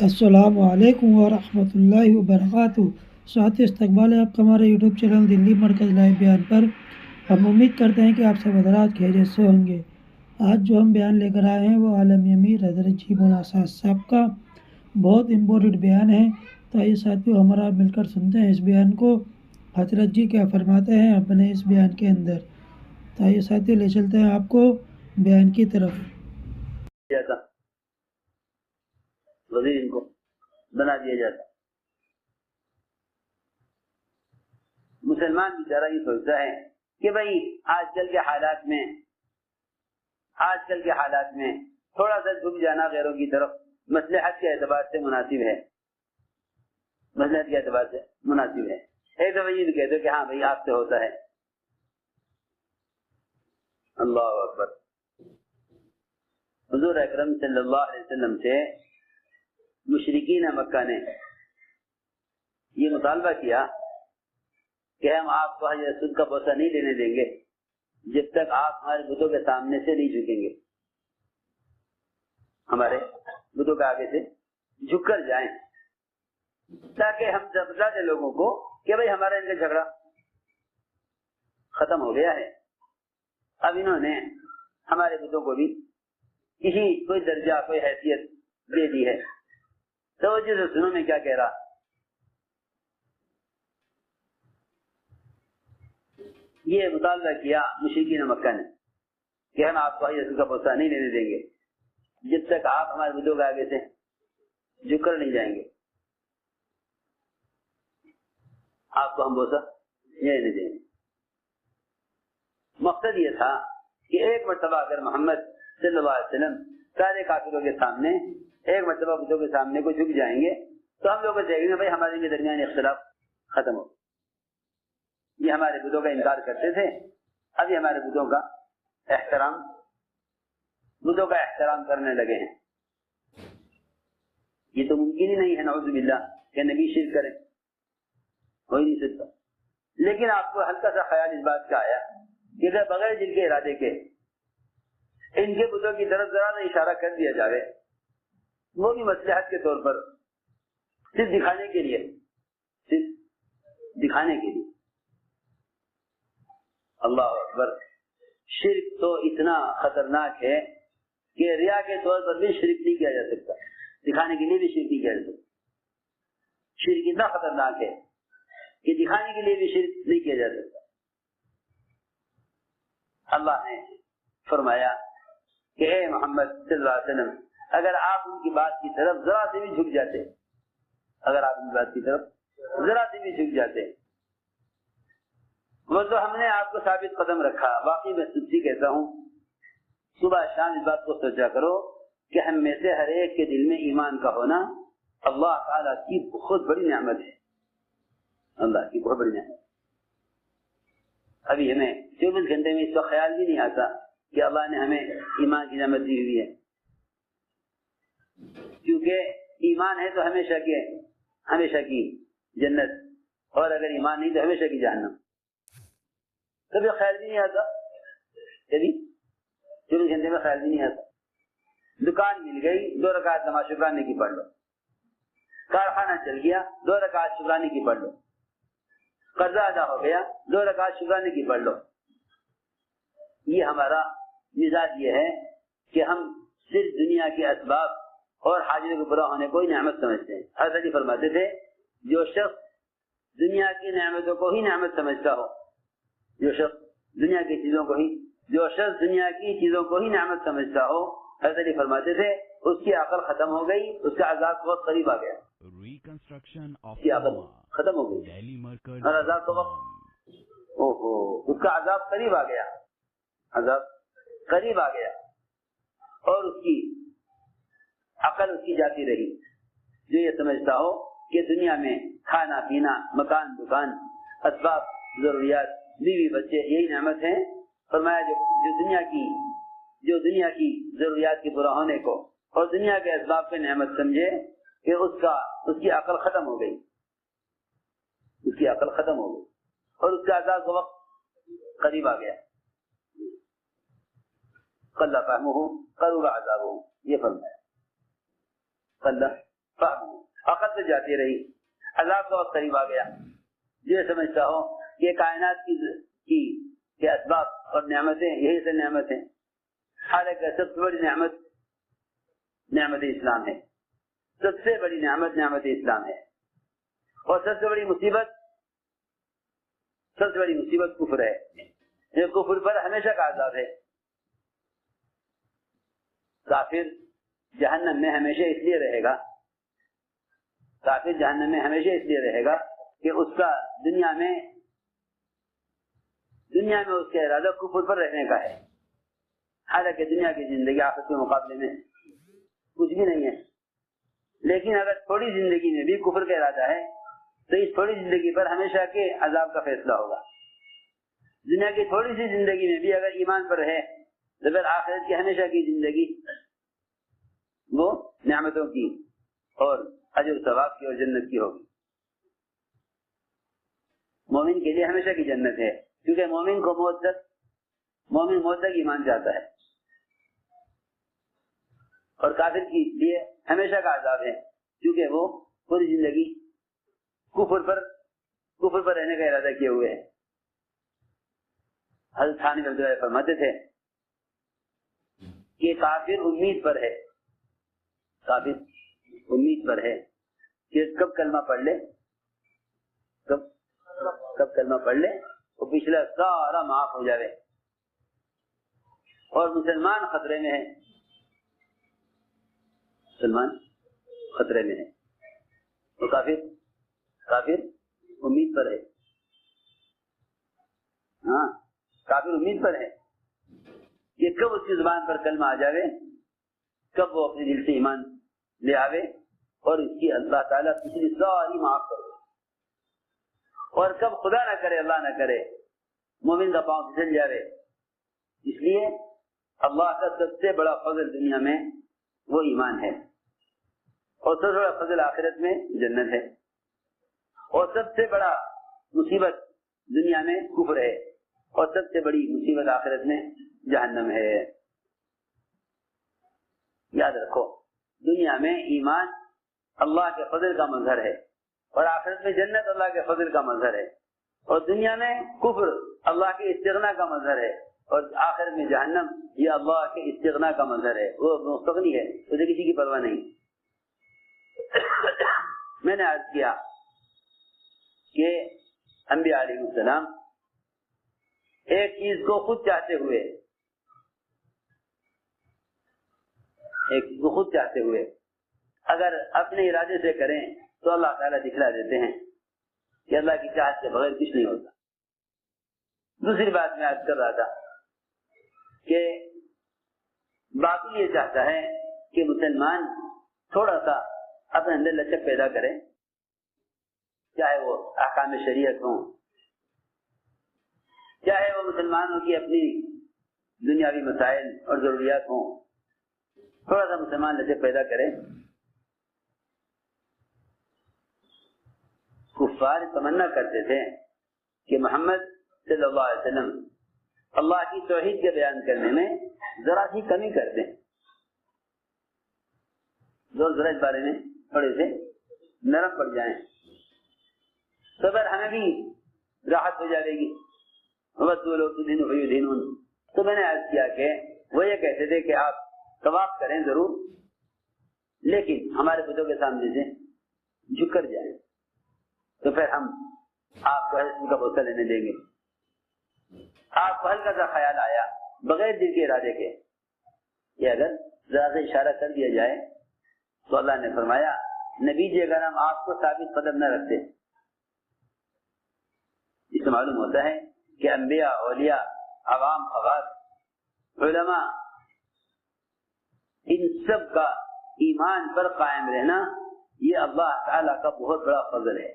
السلام علیکم ورحمۃ اللہ وبرکاتہ۔ ساتھ استقبال ہے آپ کا ہمارے یوٹیوب چینل دلی مرکز لائیو بیان پر۔ ہم امید کرتے ہیں کہ آپ سب حضرات خیریت سے ہوں گے۔ آج جو ہم بیان لے کر آئے ہیں وہ عالم امیر حضرت جی مولانا اسد صاحب کا بہت امپورٹنٹ بیان ہے۔ تو آئیے ساتھیوں ہمارا مل کر سنتے ہیں اس بیان کو، حضرت جی کیا فرماتے ہیں اپنے اس بیان کے اندر۔ تو آئیے ساتھیوں لے چلتے ہیں آپ کو بیان کی طرف۔ وزیر ان کو بنا دیا جاتا۔ مسلمان بیچارہ یہ سوچتا ہے کہ بھائی آج کل کے حالات میں تھوڑا سا جھک جانا غیروں کی طرف مصلحت کے اعتبار سے مناسب ہے، ایک دفعہ یہ بھی کہتے کہ ہاں بھائی آپ سے ہوتا ہے۔ اللہ اکبر۔ حضور اکرم صلی اللہ علیہ وسلم سے مشرکین مکہ نے یہ مطالبہ کیا کہ ہم آپ کو حجر اسود کا بوسہ نہیں لینے دیں گے جب تک آپ ہمارے بتوں کے سامنے سے نہیں جھکیں گے، ہمارے بتوں کے آگے سے جھک کر جائیں، تاکہ ہم بتا دیں لوگوں کو کہ بھائی ہمارا ان کا جھگڑا ختم ہو گیا ہے۔ اب انہوں نے ہمارے بتوں کو بھی کوئی درجہ کوئی حیثیت دے دی ہے۔ توجہ سے سنو میں کیا کہہ رہا۔ یہ مطالبہ کیا مشرکین مکہ نے کہ ہم آپ کو حجر اسود کا بوسہ نہیں لینے دیں گے جب تک آپ ہمارے بتوں کے آگے سے جھک کر نہیں جائیں گے، آپ کو ہم بوسہ نہیں لینے دیں گے۔ مقصد یہ تھا کہ ایک مرتبہ اگر محمد صلی اللہ علیہ وسلم سارے کافروں کے سامنے ایک مرتبہ بتوں کے سامنے کو جھک جائیں گے تو ہم لوگ دیکھیں گے بھائی ہمارے کے درمیان اختلاف ختم ہو۔ یہ ہمارے بتوں کا انکار کرتے تھے، اب یہ ہمارے بتوں کا احترام کرنے لگے ہیں۔ یہ تو ممکن ہی نہیں ہے نعوذ باللہ کہ نبی شرک کرے، ہو ہی نہیں سکتا۔ لیکن آپ کو ہلکا سا خیال اس بات کا آیا کہ اگر بغیر دل کے ارادے کے ان کے بتوں کی طرف ذرا سا اشارہ کر دیا جائے، وہ بھی مصلحت کے طور پر، صرف دکھانے کے لیے، اللہ اکبر۔ شرک تو اتنا خطرناک ہے کہ ریا کے طور پر بھی شرک نہیں کیا جا سکتا، دکھانے کے لیے بھی شرک نہیں کیا جا سکتا۔ شرک اتنا خطرناک ہے کہ دکھانے کے لیے بھی شرک نہیں کیا جا سکتا۔ اللہ نے فرمایا کہ اے محمد صلی اللہ علیہ وسلم اگر آپ ان کی بات کی طرف ذرا سے بھی جھک جاتے، وہ تو ہم نے آپ کو ثابت قدم رکھا۔ واقعی میں سچی کہتا ہوں، صبح شام اس بات کو سوچا کرو کہ ہم میں سے ہر ایک کے دل میں ایمان کا ہونا اللہ تعالیٰ کی بہت بڑی نعمت ہے، اللہ کی بہت بڑی نعمت۔ ابھی ہمیں 24 گھنٹے میں اس کا خیال بھی نہیں آتا کہ اللہ نے ہمیں ایمان کی نعمت دی ہوئی ہے، کیونکہ ایمان ہے تو ہمیشہ کی جنت، اور اگر ایمان نہیں تو ہمیشہ کی جہنم۔ کبھی خیال بھی نہیں آتا، کبھی 24 گھنٹے میں خیال بھی نہیں آتا۔ دکان مل گئی، 2 رکعت نماز شکرانے کی پڑھ لو۔ کارخانہ چل گیا، 2 رکعت شکرانے کی پڑھ لو۔ قرضہ ادا ہو گیا، 2 رکعت شکرانے کی پڑھ لو۔ یہ ہمارا مزاج یہ ہے کہ ہم صرف دنیا کے اسباب اور حاجت کو پورا ہونے کو ہی نعمت سمجھتے ہیں۔ حضرت علی فرماتے تھے جو شخص دنیا کی نعمتوں کو ہی نعمت سمجھتا ہو، جو شخص دنیا کی چیزوں کو ہی نعمت سمجھتا ہو، حضرت علی فرماتے تھے اس کی عقل ختم ہو گئی، اس کا عذاب بہت قریب آ گیا، اس کی عقل ختم ہو گئی اور عذاب تو اس کا عذاب قریب آ گیا، اور اس کی عقل اس کی جاتی رہی۔ جو یہ سمجھتا ہو کہ دنیا میں کھانا پینا، مکان دکان، اسباب، ضروریات، بیوی بچے یہی نعمت ہیں، فرمایا جو دنیا کی ضروریات کے پورا ہونے کو اور دنیا کے اسباب پہ نعمت سمجھے کہ اس کی عقل ختم ہو گئی، اور اس کا عذاب کا وقت قریب آ گیا۔ قل فهمه قرب عذابه، یہ فرمایا۔ قل عقل سے جاتی رہی، عذاب کا وقت قریب آ گیا، یہ سمجھتا ہو کہ کائنات کی اسباب اور نعمتیں یہی سے نعمت ہیں، حالانکہ سب سے بڑی نعمت اسلام ہے، سب سے بڑی نعمت اسلام ہے، اور سب سے بڑی مصیبت کفر ہے، یہ کفر پر ہمیشہ کا عذاب ہے۔ کافر جہنم میں ہمیشہ اس لیے رہے گا، کہ اس کا دنیا میں اس کا ارادہ کفر پر رہنے کا ہے، حالانکہ دنیا کی زندگی آخرت کے مقابلے میں کچھ بھی نہیں ہے۔ لیکن اگر تھوڑی زندگی میں بھی کفر کا ارادہ ہے تو اس تھوڑی زندگی پر ہمیشہ کے عذاب کا فیصلہ ہوگا۔ دنیا کی تھوڑی سی زندگی میں بھی اگر ایمان پر رہے تو پھر آخرت کی ہمیشہ کی زندگی وہ نعمتوں کی اور اجر ثواب کی اور جنت کی ہوگی۔ مومن کے لیے ہمیشہ کی جنت ہے، کیونکہ مومن موت تک ایمان جاتا ہے، اور کافر کے لیے ہمیشہ کا عذاب ہے، کیونکہ وہ پوری زندگی کفر پر رہنے کا ارادہ کیے ہوئے ہے۔ حضرت ثانی رضی اللہ عنہ فرماتے تھے کہ کافر امید پر ہے کہ کب کلمہ پڑھ لے وہ پچھلا سارا معاف ہو جائے، اور مسلمان خطرے میں ہے، تو کافر امید پر ہے، ہاں کافر امید پر ہے کہ کب اس کی زبان پر کلمہ آ جائے، کب وہ اپنے دل سے ایمان لے آوے اور اس کی اللہ تعالیٰ پچھلی ساری معاف کر دے، اور کب خدا نہ کرے اللہ نہ کرے مومن کا پاؤں پھسل جائے۔ اس لیے اللہ کا سب سے بڑا فضل دنیا میں وہ ایمان ہے، اور سب سے بڑا فضل آخرت میں جنت ہے، اور سب سے بڑا مصیبت دنیا میں کفر ہے، اور سب سے بڑی مصیبت آخرت میں جہنم ہے۔ یاد رکھو، دنیا میں ایمان اللہ کے فضل کا مظہر ہے، اور آخرت میں جنت اللہ کے فضل کا مظہر ہے، اور دنیا میں کفر اللہ کے استغنا کا مظہر ہے، اور آخرت میں جہنم یہ اللہ کے استغنا کا مظہر ہے، وہ مستغنی ہے، اسے کسی کی پرواہ نہیں۔ میں نے عرض کیا کہ انبیاء علیہ السلام ایک چیز کو خود چاہتے ہوئے اگر اپنے ارادے سے کریں تو اللہ تعالیٰ دکھلا دیتے ہیں کہ اللہ کی چاہت کے بغیر کچھ نہیں ہوتا۔ دوسری بات میں عرض کر رہا تھا کہ باقی یہ چاہتا ہے کہ مسلمان تھوڑا سا اپنے اندر لچک پیدا کرے، چاہے وہ احکام شریعت ہوں، چاہے وہ مسلمانوں کی اپنی دنیاوی مسائل اور ضروریات ہوں، تھوڑا سا مسلمان لچک پیدا کرے۔ کفار تمنا کرتے تھے کہ محمد صلی اللہ علیہ وسلم اللہ کی توحید کے بیان کرنے میں ذرا سی کمی کر دیں، ذرا اس بارے میں تھوڑے سے نرم پڑ جائیں، تو پھر ہمیں بھی راحت ہو جائے گی۔ تو میں نے عرض کیا کہ وہ یہ کہتے تھے کہ آپ طواف کریں ضرور، لیکن ہمارے بتوں کے سامنے سے جھک کر جائیں، تو پھر ہم آپ کو اس کا بوسہ لینے دیں گے۔ آپ کو ہلکا سا خیال آیا بغیر دل کے ارادے کے کہ اگر ذرا سے اشارہ کر دیا جائے تو اللہ نے فرمایا نبی جی اگر ہم آپ کو ثابت قدم نہ رکھتے، اس سے معلوم ہوتا ہے کہ انبیاء، اولیاء، عوام، خواص، علماء، ان سب کا ایمان پر قائم رہنا یہ اللہ تعالیٰ کا بہت بڑا فضل ہے،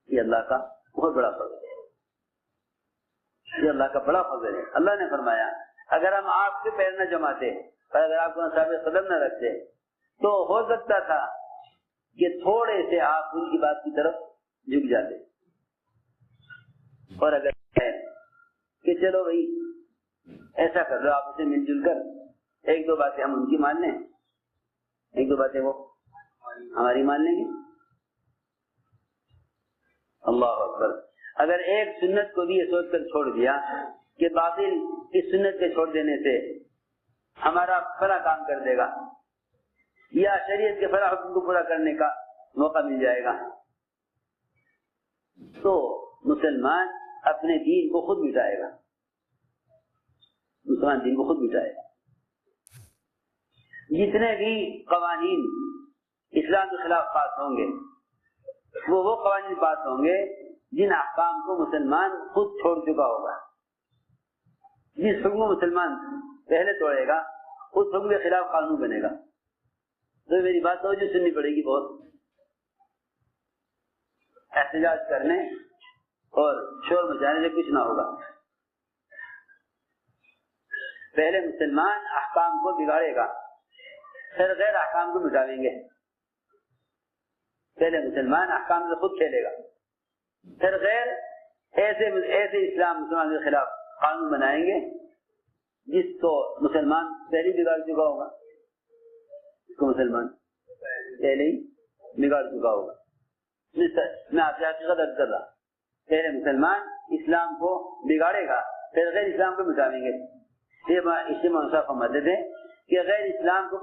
یہ اللہ کا بہت بڑا فضل ہے، یہ اللہ کا بڑا فضل ہے۔ اللہ نے فرمایا اگر ہم آپ کے پیر نہ جماتے اور اگر آپ کو ثابت قدم نہ رکھتے تو ہو سکتا تھا کہ تھوڑے سے آپ ان کی بات کی طرف جھک جاتے، اور اگر ہے کہ چلو بھائی ایسا کر لو، آپ اسے مل جل کر ایک دو باتیں ہم ان کی مان لیں، ایک دو باتیں وہ ہماری مان لیں گے؟ اللہ اکبر. اگر ایک سنت کو بھی یہ سوچ کر چھوڑ دیا کہ باطل اس سنت کے چھوڑ دینے سے ہمارا فلاں کام کر دے گا یا شریعت کے فلاں حکم کو پورا کرنے کا موقع مل جائے گا، تو مسلمان اپنے دین کو خود مٹائے گا. مسلمان دین کو خود مٹائے گا. جتنے بھی قوانین اسلام کے خلاف پاس ہوں گے وہ قوانین پاس ہوں گے جن احکام کو مسلمان خود چھوڑ چکا ہوگا. جس حکم کو مسلمان پہلے توڑے گا اس حکم کے خلاف قانون بنے گا. تو میری بات توجہ سننی پڑے گی. بہت احتجاج کرنے اور شور مچانے سے کچھ نہ ہوگا. پہلے مسلمان احکام کو بگاڑے گا، پھر غیر احکام کو مٹاویں گے. پہلے مسلمان احکام سے خود کھیلے گا، پھر غیر ایسے اسلام مسلمان کے خلاف قانون بنائیں گے جس کو مسلمان پہلے بگاڑ چکا ہوگا. اس کو مسلمان پہلے ہی بگاڑ چکا ہوگا. میں آپ سے حقیقت عرض کر رہا، پہلے مسلمان اسلام کو بگاڑے گا پھر غیر اسلام کو مٹاویں گے. اس سے منصاف فرماتے تھے کہ غیر اسلام کو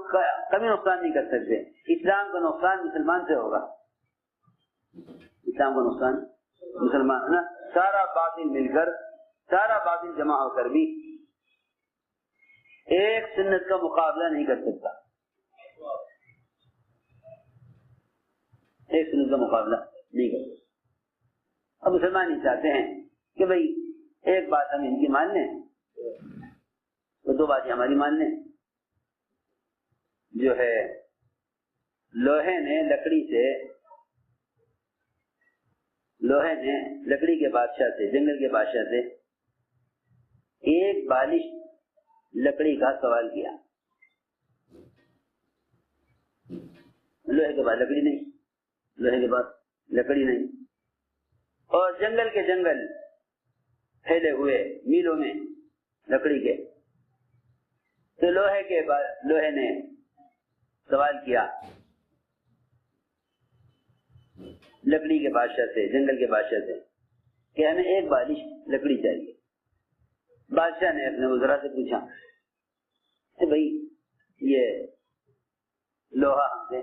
کبھی نقصان نہیں کر سکتے. اسلام کا نقصان مسلمان سے ہوگا. اسلام کا نقصان مسلمان سارا باطل مل کر، سارا باطل جمع ہو کر بھی ایک سنت کا مقابلہ نہیں کر سکتا. ایک سنت کا مقابلہ نہیں کر سکتا. اب مسلمان ہی چاہتے ہیں کہ بھئی ایک بات ہم ان کی مان لیں تو دو باتیں ہماری مان لیں. جو ہے لوہے نے لکڑی کے بادشاہ سے، جنگل کے بادشاہ سے ایک بالش لکڑی کا سوال کیا. لوہے کے بعد لکڑی نہیں، لوہے کے بعد لکڑی نہیں، اور جنگل کے جنگل پھیلے ہوئے میلوں میں لکڑی کے. تو لوہے نے سوال کیا لکڑی کے بادشاہ سے، جنگل کے بادشاہ سے کہ ہمیں ایک بالش لکڑی چاہیے. بادشاہ نے اپنے وزراء سے پوچھا کہ بھائی یہ لوہا ہم سے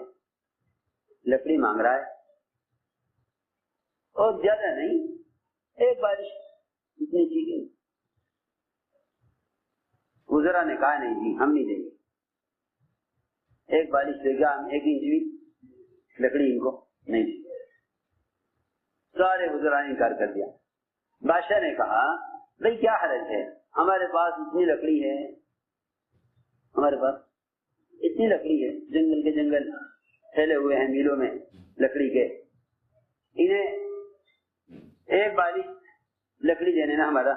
لکڑی مانگ رہا ہے اور زیادہ نہیں، ایک بالش اتنی چاہیے. وزراء نے کہا نہیں جی ہم نہیں دیں گے. ایک بالش دے گا، ہم 1 انچ بھی لکڑی ان کو نہیں دیں گے. سارے وزراء نے انکار کر دیا. بادشاہ نے کہا بھائی کیا حرج ہے، ہمارے پاس اتنی لکڑی ہے، ہمارے پاس اتنی لکڑی ہے، جنگل کے جنگل پھیلے ہوئے ہیں میلوں میں لکڑی کے، انہیں ایک بالش لکڑی دینے نا ہمارا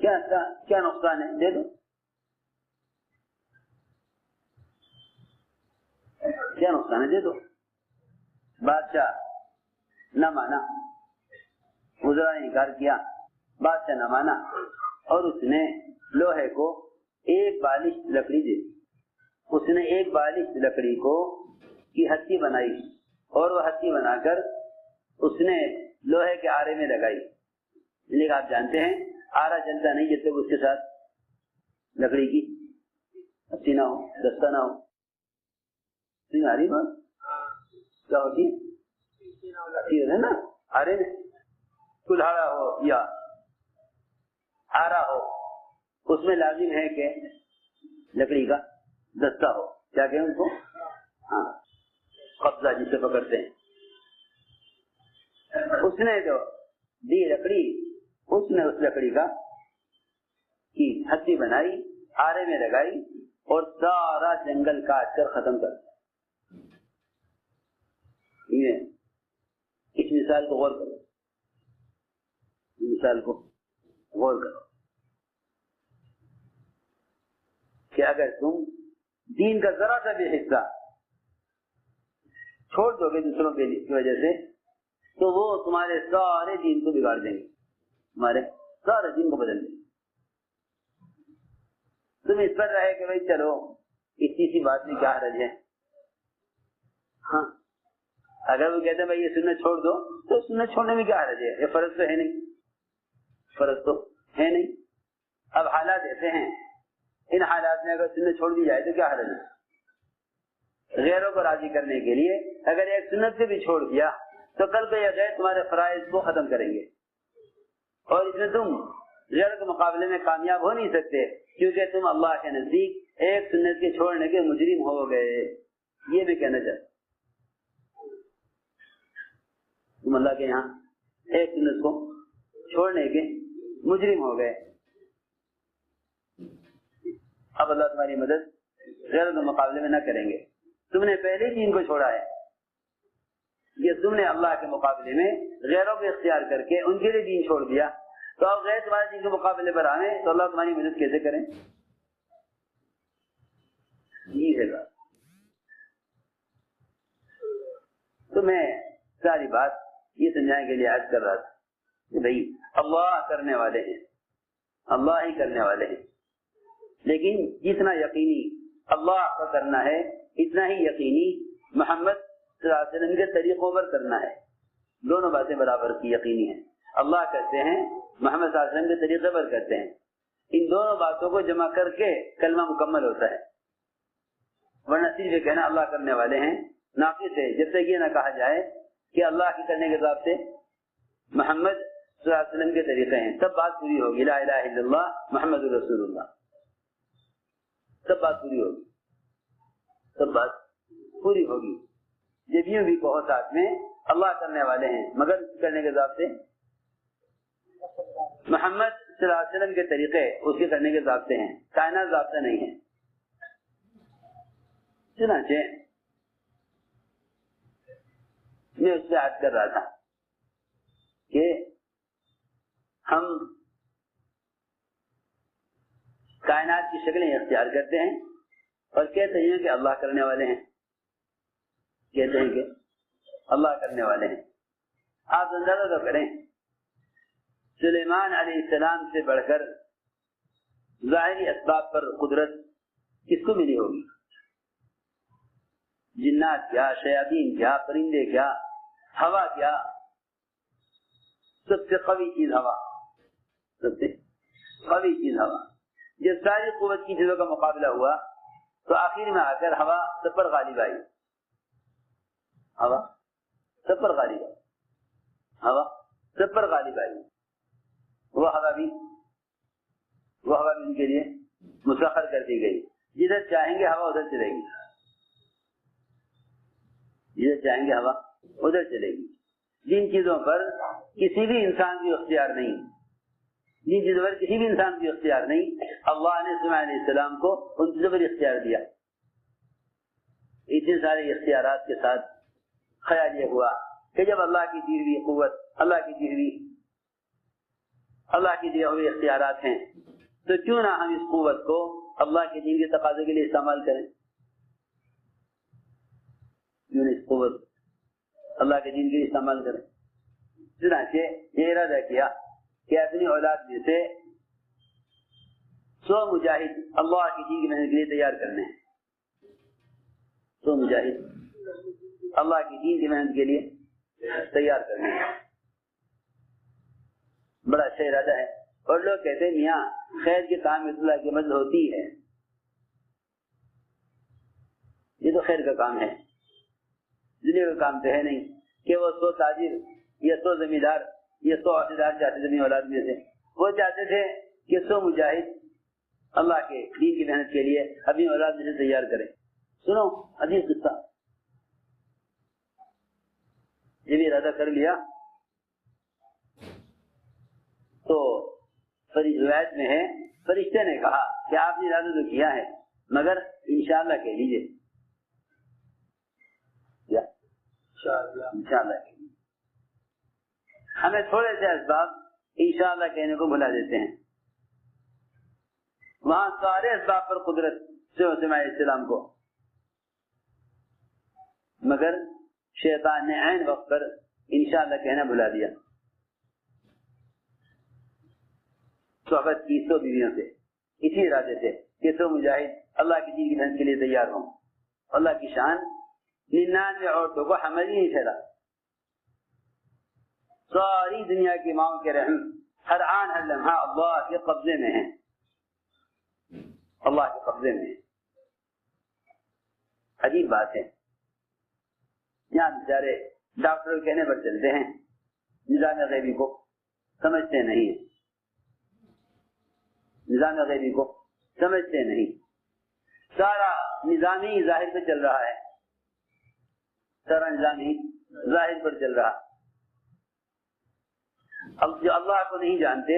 کیا نقصان ہے، دے دو. کیا نقصان ہے، دے دو. بادشاہ نہ مانا، وزراء نے انکار کیا، بادشاہ نہ مانا اور اس نے لوہے کو ایک بالش لکڑی دی. اس نے ایک بالش لکڑی کو کی ہتھی بنائی اور وہ ہتھی بنا کر اس نے لوہے کے آرے میں لگائی. لیکن آپ جانتے ہیں آرا جلتا نہیں جب تک اس کے ساتھ لکڑی کی ہتھی نہ ہو، دستہ نہ ہو. بات کیا ہوتی ہے نا، آرے میں کلہاڑا ہو یا آرا ہو اس میں لازم ہے کہ لکڑی کا دستہ ہو. کیا کہیں اس کو؟ ہاں، قبضہ جسے پکڑتے ہیں. اس نے جو دی لکڑی، اس نے اس لکڑی کا کی ہتھی بنائی، آرے میں لگائی اور سارا جنگل کاٹ کر ختم کر دیا. اس مثال کو غور کرو، مثال کو غور کرو کہ اگر تم دین کا ذرا سا بھی حصہ چھوڑ دو گے دوسروں کی وجہ سے تو وہ تمہارے سارے دین کو بگاڑ دیں گے، تمہارے سارے دین کو بدل دیں گے. تم اس پر رہے کہ بھائی چلو اسی سی بات میں کیا حرج ہے، ہاں اگر وہ کہتے ہیں بھائی یہ سنت چھوڑ دو تو سنت چھوڑنے میں کیا حرج ہے؟ یہ فرض تو ہے نہیں، فرض تو ہے نہیں. اب حالات ایسے ہیں، ان حالات میں اگر سنت چھوڑ دی جائے تو کیا حرج ہے؟ غیروں کو راضی کرنے کے لیے اگر ایک سنت سے بھی چھوڑ دیا تو کل کو یہ غیر تمہارے فرائض کو ختم کریں گے، اور اس میں تم غیر کے مقابلے میں کامیاب ہو نہیں سکتے، کیونکہ تم اللہ کے نزدیک ایک سنت کے چھوڑنے کے مجرم ہو گئے. یہ میں کہنا چاہتا ہوں، تم اللہ کے یہاں ایک سنت کو چھوڑنے کے مجرم ہو گئے. اب اللہ تمہاری مدد غیروں کے مقابلے میں نہ کریں گے. تم نے پہلے دین کو چھوڑا ہے، یہ تم نے اللہ کے مقابلے میں غیروں کو اختیار کر کے ان کے لیے دین چھوڑ دیا، تو اب غیر تمہارے دین کے مقابلے پر آئے تو اللہ تمہاری مدد کیسے کریں؟ یہ ہے بات. تو میں ساری بات یہ سمجھانے کے لیے عرض کر رہا تھا کہ بھائی اللہ کرنے والے ہیں، اللہ ہی کرنے والے ہیں، لیکن جتنا یقینی اللہ کا کرنا ہے اتنا ہی یقینی محمد صلی اللہ علیہ وسلم کے طریقوں پر کرنا ہے. دونوں باتیں برابر کی یقینی ہیں. اللہ کرتے ہیں، محمد صلی اللہ علیہ وسلم کے طریقے پر کرتے ہیں. ان دونوں باتوں کو جمع کر کے کلمہ مکمل ہوتا ہے، ورنہ صرف کہنا اللہ کرنے والے ہیں ناقص ہے جب تک یہ نہ کہا جائے کہ اللہ کے کرنے کے حساب سے محمد صلی اللہ علیہ وسلم کے طریقے ہیں. تب بات پوری ہوگی، لا الہ الا اللہ محمد رسول اللہ، تب بات پوری ہوگی، تب بات پوری ہوگی. جب یوں بھی کہو ساتھ میں اللہ کرنے والے ہیں مگر کرنے کے حساب سے محمد صلی اللہ علیہ وسلم کے طریقے اس کے کرنے کے ضابطے ہیں، کائنات ضابطہ نہیں ہے. چنانچہ میں اس سے عرض کر رہا تھا کہ ہم کائنات کی شکلیں اختیار کرتے ہیں اور کہتے ہیں کہ اللہ کرنے والے ہیں، کہتے ہیں کہ اللہ کرنے والے ہیں. آپ اندازہ تو کریں سلیمان علیہ السلام سے بڑھ کر ظاہری اسباب پر قدرت کس کو ملی ہوگی؟ جنات کیا، شیاطین کیا، پرندے کیا، ہوا کیا، سب سے قوی چیز ہوا، سب سے قوی چیز ہوا. جب ساری قوت کی چیزوں کا مقابلہ ہوا تو آخر میں آ کر ہوا سب پر غالب آئی، ہوا سب پر غالب آئی، ہوا سب پر غالب آئی. وہ ہوا بھی ان کے لیے مسخر کر دی گئی. جدھر چاہیں گے ہوا ادھر چلے گی، جدھر چاہیں گے ہوا ادھر چلے گی. جن چیزوں پر کسی بھی انسان کی اختیار نہیں، جن چیزوں پر کسی بھی انسان کی اختیار نہیں، اللہ نے سلیمان علیہ السلام کو ان چیزوں پر اختیار دیا. اتنے سارے اختیارات کے ساتھ خیال یہ ہوا کہ جب اللہ کی دی ہوئی قوت، اللہ کی دی ہوئی اختیارات ہیں تو کیوں نہ ہم اس قوت کو اللہ کے دین کے تقاضے کے لیے استعمال کریں؟ کیوں نہ اس قوت اللہ کے دین کے لیے استعمال کریں؟ چنانچہ یہ ارادہ کیا کہ اپنی اولاد میں سے 100 مجاہد اللہ کی دین کی محنت کے لیے تیار کرنے ہیں. 100 مجاہد اللہ کی دین کی محنت کے لیے تیار کرنے ہیں. بڑا اچھا ارادہ ہے. اور لوگ کہتے ہیں میاں خیر کے کام میں اللہ کی مدد ہوتی ہے، یہ تو خیر کا کام ہے، دنیا کا کام تو ہے نہیں کہ وہ 100 تاجر یا 100 زمیندار یا 100 عہدیدار چاہتے تھے اپنی اولاد میں سے. وہ چاہتے تھے کہ 100 مجاہد اللہ کے دین کی محنت کے لیے اپنی اولاد میں سے تیار کریں. سنو عجیب قصہ. یہ بھی ارادہ کر لیا تو روایت میں ہے فرشتے نے کہا کہ آپ نے ارادہ تو کیا ہے مگر انشاءاللہ کہہ لیجیے، انشاءاللہ ہمیں تھوڑے سے اسباب انشاءاللہ کہنے کو بلا دیتے ہیں. وہاں سارے اسباب پر قدرت سے سلیمان علیہ السلام کو، مگر شیطان نے عین وقت پر انشاءاللہ کہنا بلا دیا. صحبت کی 100 بیویوں سے اسی ارادے سے کہ 100 مجاہد اللہ کی دین کی محنت کے لیے تیار ہوں. اللہ کی شان 99 عورتوں کو حمل ہی نہیں ٹھہرا. ساری دنیا کی ماؤں کے رحم ہر آن ہر لمحہ اللہ کے قبضے میں ہیں، اللہ کے قبضے میں ہیں. عجیب بات ہے. یہاں بیچارے ڈاکٹر کہنے پر چلتے ہیں، نظام غیبی کو سمجھتے نہیں ہیں، نظام غیبی کو سمجھتے نہیں. سارا نظام ہی ظاہر پہ چل رہا ہے، سارا نظام ہی ظاہر پر چل رہا. اب جو اللہ کو نہیں جانتے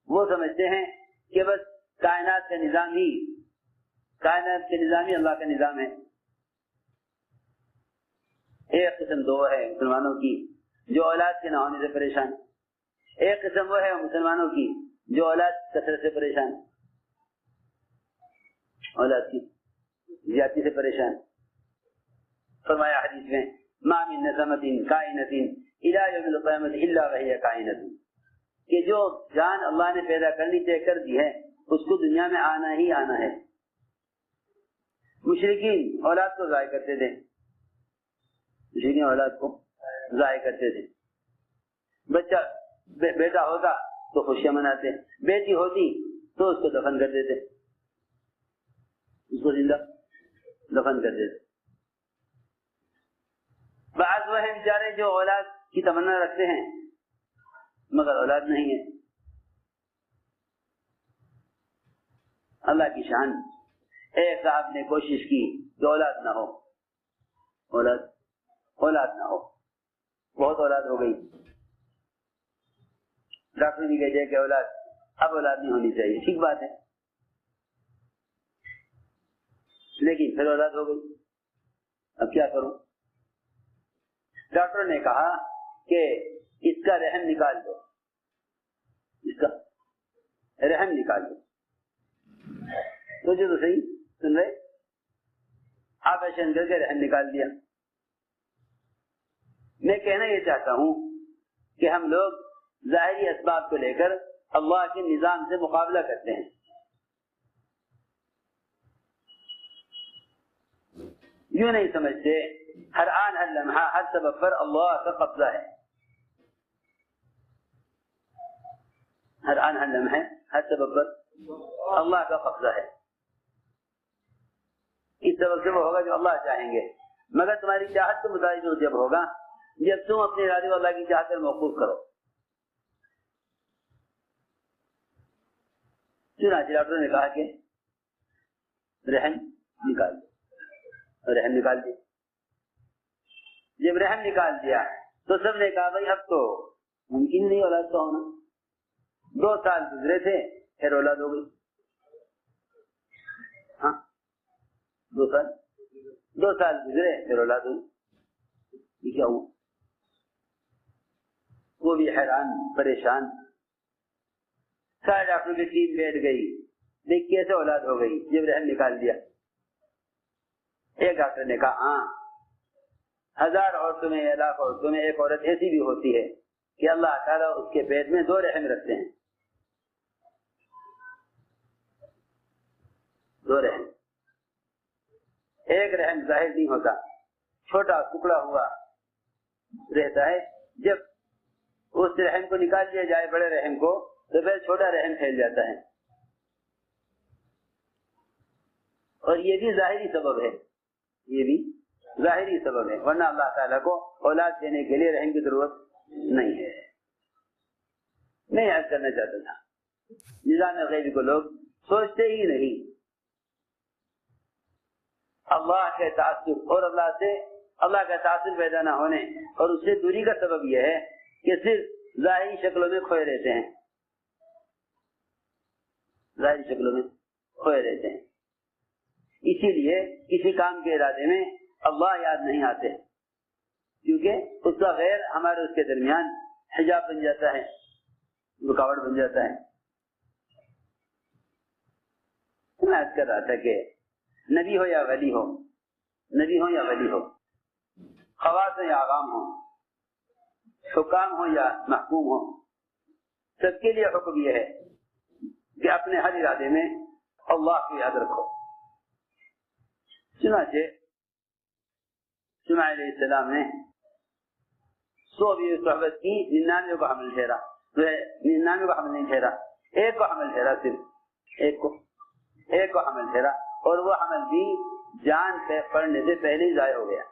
وہ سمجھتے ہیں کہ بس کائنات کا نظام ہی اللہ کا نظام ہے. ایک قسم تو وہ ہے مسلمانوں کی جو اولاد کے نہ ہونے سے پریشان، ایک قسم وہ ہے مسلمانوں کی جو اولاد کثرت سے پریشان، اولاد کی زیادتی سے پریشان. فرمایا حدیث میں ما من نسمۃ کائنۃ الی یوم القیامۃ الا وہی کائنۃ، کہ جو جان اللہ نے پیدا کرنی طے کر دی ہے اس کو دنیا میں آنا ہی آنا ہے. مشرکین اولاد کو ضائع کرتے تھے، مشرکین اولاد کو ضائع کرتے تھے. بچہ بیٹا ہوتا تو خوشیاں مناتے، بیٹی ہوتی تو اس کو دفن کر دیتے، اس کو زندہ دفن کر دیتے. بعض وہ ہیں بیچارے جو اولاد کی تمنا رکھتے ہیں مگر اولاد نہیں ہے. اللہ کی شان. ایک صاحب نے کوشش کی کہ اولاد نہ ہو، اولاد نہ ہو، بہت اولاد ہو گئی. ڈاکٹر بھی کہتے ہیں کہ اب اولاد نہیں ہونی چاہیے. ٹھیک بات ہے، لیکن پھر اولاد ہو گئی، اب کیا کروں؟ ڈاکٹر نے کہا کہ اس کا رحم نکال دو، اس کا رحم نکال دو. سوچو تو صحیح، سن رہے؟ آپریشن کر کے رحم نکال دیا. میں کہنا یہ چاہتا ہوں کہ ہم لوگ ظاہری اسباب کو لے کر اللہ کے نظام سے مقابلہ کرتے ہیں. یوں نہیں سمجھتے ہر آن ہر لمحہ ہر سبب پر اللہ کا قبضہ ہے. ہر آن ہر لمحہ ہر سبب پر اللہ کا قبضہ ہے. اس سبب سے وہ ہوگا جو اللہ چاہیں گے، مگر تمہاری چاہت کے مطابق جب ہوگا جب تم اپنے ارادے کو اللہ کی چاہت پر موقوف کرو. چنانچہ ڈاکٹر نے کہا کہ رحم نکال دو، رحم نکال دیا. جب رحم نکال دیا تو سب نے کہا بھائی اب تو ممکن نہیں اولاد کا ہونا. 2 سال گزرے تھے پھر اولاد ہو گئی. ہاں 2 سال گزرے پھر اولاد ہوئی. یہ کیا ہوا؟ وہ بھی حیران پریشان. سارے ڈاکٹر کی ٹیم بیٹھ گئی، دیکھ کیسے اولاد ہو گئی جب رحم نکال دیا. ایک ڈاکٹر نے کہا ہاں 1000 عورتوں میں یا لاکھ عورتوں میں ایک عورت ایسی بھی ہوتی ہے کہ اللہ تعالیٰ اس کے پیٹ میں 2 رحم رکھتے ہیں. 2 رحم. ایک رحم ظاہر نہیں ہوتا، چھوٹا ٹکڑا ہوا رہتا ہے. جب اس رحم کو نکال دیا جائے بڑے رحم کو تو پھر چھوٹا رحم پھیل جاتا ہے. اور یہ بھی ظاہری سبب ہے، یہ بھی ظاہری سبب ہے، ورنہ اللہ تعالیٰ کو اولاد دینے کے لیے رحم کی ضرورت نہیں ہے. میں یاد کرنا چاہتا تھا نظام غیبی کو لوگ سوچتے ہی نہیں. اللہ کے تعصب اور اللہ کا تعصب پیدا نہ ہونے اور اس سے دوری کا سبب یہ ہے کہ صرف ظاہری شکلوں میں کھوئے رہتے ہیں، ظاہری شکلوں میں کھوئے رہتے ہیں. اسی لیے کسی کام کے ارادے میں اللہ یاد نہیں آتے، کیونکہ اس کا غیر ہمارے اس کے درمیان حجاب بن جاتا ہے، رکاوٹ بن جاتا ہے. میں عرض کر رہا تھا کہ نبی ہو یا ولی ہو، خواص ہو یا عوام ہو، حکام ہو یا محکوم ہو، سب کے لیے حکم یہ ہے کہ اپنے ہر ارادے میں اللہ کو یاد رکھو. چنانچہ شمع علیہ السلام نے 100 بیوی صحبت کی، 99 کو حمل ٹھہرا، 99 کو حمل نہیں ٹھہرا، ایک کو حمل ٹھہرا، صرف ایک کو حمل ٹھہرا، اور وہ حمل بھی جان پہ پڑنے سے پہلے ہی ضائع ہو گیا۔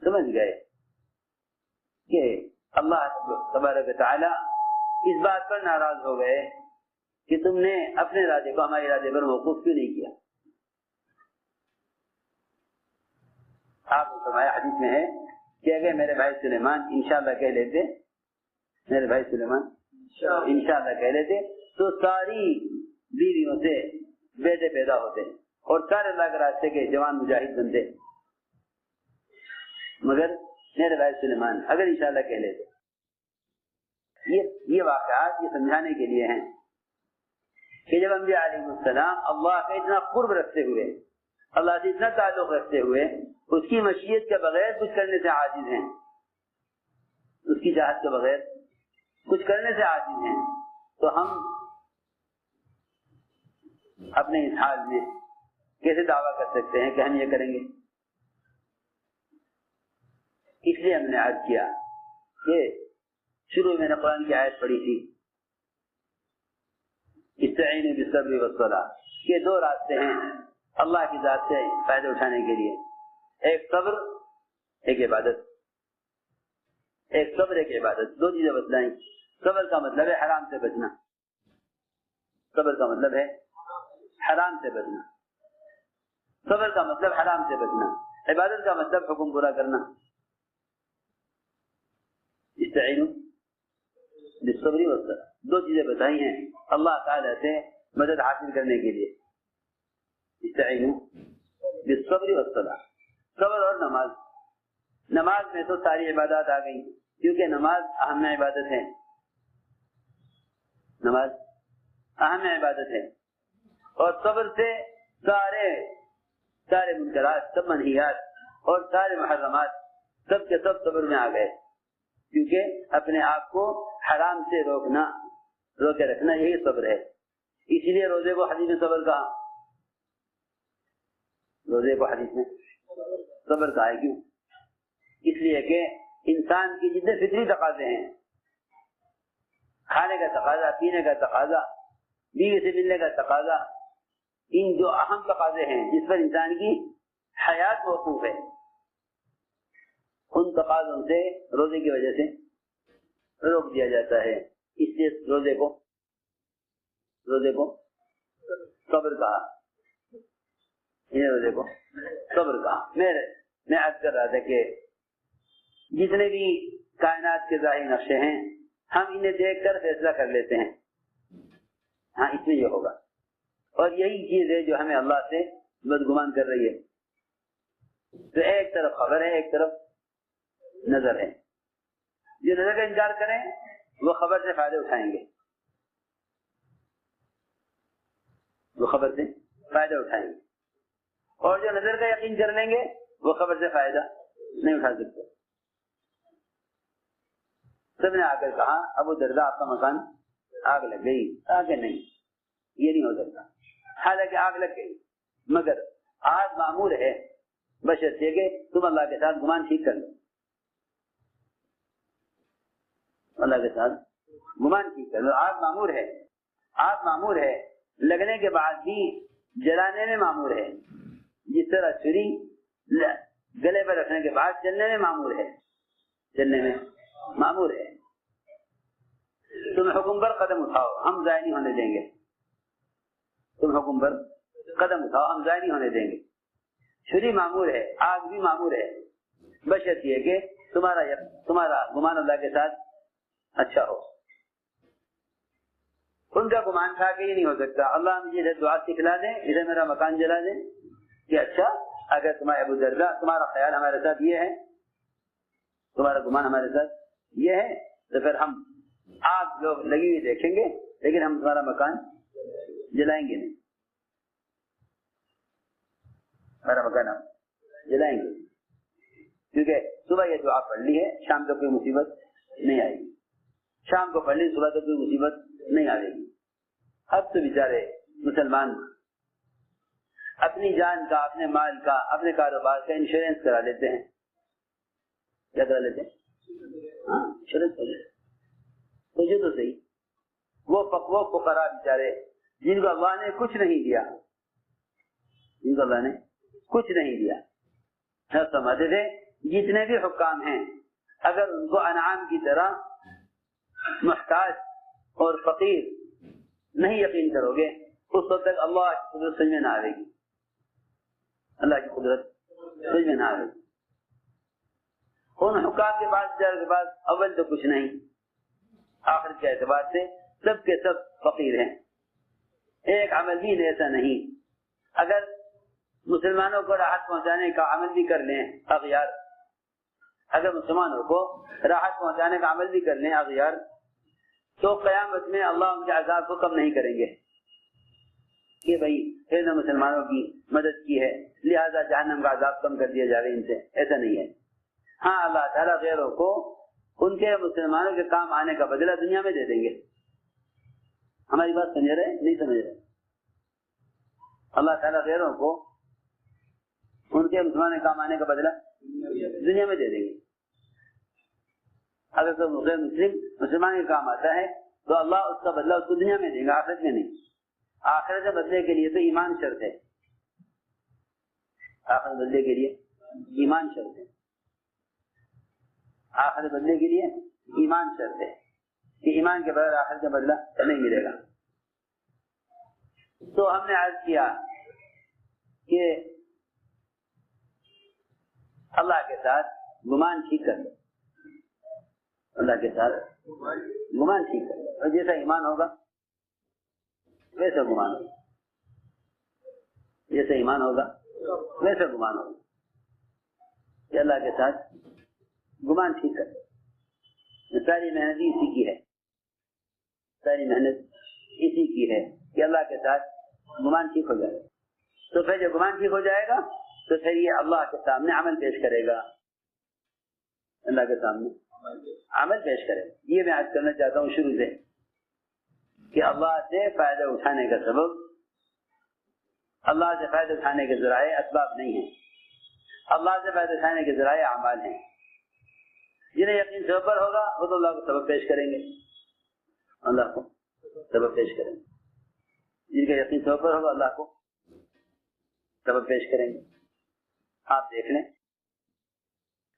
سمجھ گئے کہ اللہ تبارک و تعالی اس بات پر ناراض ہو گئے کہ تم نے اپنے ارادے کو ہمارے ارادے پر موقوف کیوں نہیں کیا۔ آپ نے فرمایا، حدیث میں ہے کہ اگر میرے بھائی سلیمان انشاءاللہ کہہ لیتے، میرے بھائی سلیمان انشاءاللہ کہہ لیتے تو ساری بیویوں سے بیٹے پیدا ہوتے اور سارے اللہ کے راستے کے جوان مجاہد بنتے، مگر میرے بھائی سلیمان اگر انشاءاللہ کہہ لیتے۔ یہ واقعات یہ سمجھانے کے لیے ہیں کہ جب انبیاء علیہ السلام اللہ کا اتنا قرب رکھتے ہوئے، اللہ سے اتنا تعلق رکھتے ہوئے، اس کی مشیت کے بغیر کچھ کرنے سے عاجز ہیں، اس کی چاہت کے بغیر کچھ کرنے سے عاجز ہیں، تو ہم اپنے اس حال میں کیسے دعویٰ کر سکتے ہیں کہ ہم یہ کریں گے؟ اس لیے ہم نے عرض کیا کہ شروع میں نے قرآن کی آیت پڑھی تھی، استعینوا بالصبر والصلاۃ، یہ دو راستے ہیں اللہ کی ذات سے فائدہ اٹھانے کے لیے، ایک صبر ایک عبادت، ایک صبر ایک عبادت، دو چیزیں بتلائیں۔ صبر کا مطلب ہے حرام سے بچنا، صبر کا مطلب ہے حرام سے بچنا، صبر کا مطلب حرام سے بچنا، عبادت کا مطلب حکم پورا کرنا۔ استعینوا بالصبر والصلاۃ، دو چیزیں بتائی ہیں اللہ تعالی سے مدد حاصل کرنے کے لیے، استعینوا بالصبر والصلاۃ، صبر اور نماز۔ نماز میں تو ساری عبادات آ گئی کیونکہ نماز اہم عبادت ہے، نماز اہم عبادت ہے، اور صبر سے سارے منکرات، سب منہیات اور سارے محرمات سب کے سب صبر میں آ گئے، کیونکہ اپنے آپ کو حرام سے روکے رکھنا یہی صبر ہے۔ اسی لیے روزے کو حدیث میں صبر کہا، روزے کو حدیث میں صبر کہا ہے۔ کیوں؟ اس لیے کہ انسان کی جتنے فطری تقاضے ہیں، کھانے کا تقاضا، پینے کا تقاضا، بیوی سے ملنے کا تقاضا، ان جو اہم تقاضے ہیں جس پر انسان کی حیات موقوف ہے، ان تقاضوں سے روزے کی وجہ سے روک دیا جاتا ہے۔ اس لیے روزے کو صبر کہا، روزے کو صبر کہا۔ میں عرض کر رہا تھا کہ جتنے بھی کائنات کے ظاہری نقشے ہیں ہم انہیں دیکھ کر فیصلہ کر لیتے ہیں، ہاں اس میں یہ ہوگا، اور یہی چیز ہے جو ہمیں اللہ سے بدگمان کر رہی ہے۔ تو ایک طرف خبر ہے، ایک طرف نظر ہے۔ جو نظر کا انکار کریں وہ خبر سے فائدہ اٹھائیں گے، وہ خبر سے فائدہ اٹھائیں گے، اور جو نظر کا یقین کر لیں گے وہ خبر سے فائدہ نہیں اٹھا سکتے۔ سب نے آ کر کہا ابو درداء آپ کا مکان آگ لگ گئی، آگے نہیں، یہ نہیں ہو سکتا، حالانکہ آگ لگ گئی، مگر آگ معمور ہے بشرطے کہ تم اللہ کے ساتھ گمان ٹھیک کر لو، اللہ کے ساتھ گمان ٹھیک کر لو۔ آگ معمور ہے، آگ معمور ہے، لگنے کے بعد بھی جلانے میں معمور ہے، جس طرح چھری گلے پر رکھنے کے بعد جلنے میں معمور ہے، جلنے میں معمور ہے۔ تم حکم پر قدم اٹھاؤ، ہم ضائع نہیں ہونے دیں گے، تم حکم پر قدم اٹھاؤ، ہم ضائع نہیں ہونے دیں گے۔ چھری معمور ہے، آگ بھی معمور ہے، بشرط یہ کہ تمہارا گمان اللہ کے ساتھ اچھا ہو۔ ان کا گمان تھا کہ یہ نہیں ہو سکتا، اللہ مجھے دعا سکھلا دیں، ادھر میرا مکان جلا دیں کہ اچھا اگر تمہارے ابو درداء تمہارا خیال ہمارے ساتھ یہ ہے، تمہارا گمان ہمارے ساتھ یہ ہے، تو پھر ہم آگ لوگ لگی ہوئی دیکھیں گے لیکن ہم تمہارا مکان جلائیں گے نہیں، ہمارا مکان ہم جلائیں گے، کیونکہ صبح یہ دعا پڑھ لی ہے، شام کو کوئی مصیبت نہیں آئے گی، شام کو پڑھ لی صبح تو کوئی مصیبت نہیں آئے گی۔ اب تو بیچارے مسلمان اپنی جان کا، اپنے مال کا، اپنے کاروبار کا انشورنس کرا لیتے ہیں. کیا کرا لیتے ہیں؟ ہاں انشورنس کر لیتے. مجھے تو صحیح وہ فقراء بیچارے جن کو اللہ نے کچھ نہیں دیا، جن کو اللہ نے کچھ نہیں دیا، سمجھتے تھے جتنے بھی حکام ہیں اگر ان کو انعام کی طرح محتاج اور فقیر نہیں یقین کرو گے اس وقت تک اللہ کی قدرت سمجھ میں نہ آئے گی. اللہ کی قدرت سمجھ میں نہ آئے گی. ان حکام کے پاس اول تو کچھ نہیں، آخر کے اعتبار سے سب کے سب فقیر ہیں. ایک عمل بھی ایسا نہیں. اگر مسلمانوں کو راحت پہنچانے کا عمل بھی کر لیں اغیار، اگر مسلمانوں کو راحت پہنچانے کا عمل بھی کر لیں اغیار، تو قیامت میں اللہ ان کے عذاب کو کم نہیں کریں گے کہ بھائی انہوں نے مسلمانوں کی مدد کی ہے لہذا جہنم کا عذاب کم کر دیا جائے ان سے. ایسا نہیں ہے. ہاں اللہ تعالیٰ غیروں کو ان کے مسلمانوں کے کام آنے کا بدلہ دنیا میں دے دیں گے. ہماری بات سمجھ رہے نہیں سمجھ رہے؟ اللہ تعالیٰ غیروں کو ان کے مسلمانوں کے کام آنے کا بدلہ دنیا میں دے دیں گے. اگر کوئی غیر مسلمان کے کام آتا ہے تو اللہ اس کا بدلہ اس کو دنیا میں دے گا، آخرت میں نہیں. آخرت کے بدلے کے لیے تو ایمان شرط ہے. آخرت بدلے کے لیے ایمان شرط ہے. آخرت بدلے کے لیے ایمان شرط ہے کہ ایمان کے بغیر آخرت کا بدلہ نہیں ملے گا. تو ہم نے عرض کیا کہ اللہ کے ساتھ گمان ٹھیک کر لو، اللہ کے ساتھ گمان ٹھیک کر لو، اور جیسا ایمان ہوگا ویسا گمان ہوگا، جیسا ایمان ہوگا ویسا گمان ہوگا. کہ اللہ کے ساتھ گمان ٹھیک کر لو. ساری محنت اسی کی ہے، ساری محنت اسی کی ہے کہ اللہ کے ساتھ گمان ٹھیک ہو جائے. تو پھر جب گمان ٹھیک ہو جائے گا تو پھر یہ اللہ کے سامنے عمل پیش کرے گا، اللہ کے سامنے عمل پیش کرے. یہ میں عرض کرنا چاہتا ہوں شروع سے کہ اللہ سے فائدہ اٹھانے کا سبب، اللہ سے فائدہ اٹھانے کے ذرائع اسباب نہیں ہیں. اللہ سے فائدہ اٹھانے کے ذرائع اعمال ہیں. جنہیں یقین سے اوپر ہوگا وہ تو اللہ کو سبب پیش کریں گے، اللہ کو سبب پیش کریں گے. جن کا یقین سے اوپر ہوگا اللہ کو سبب پیش کریں گے. آپ دیکھ لیں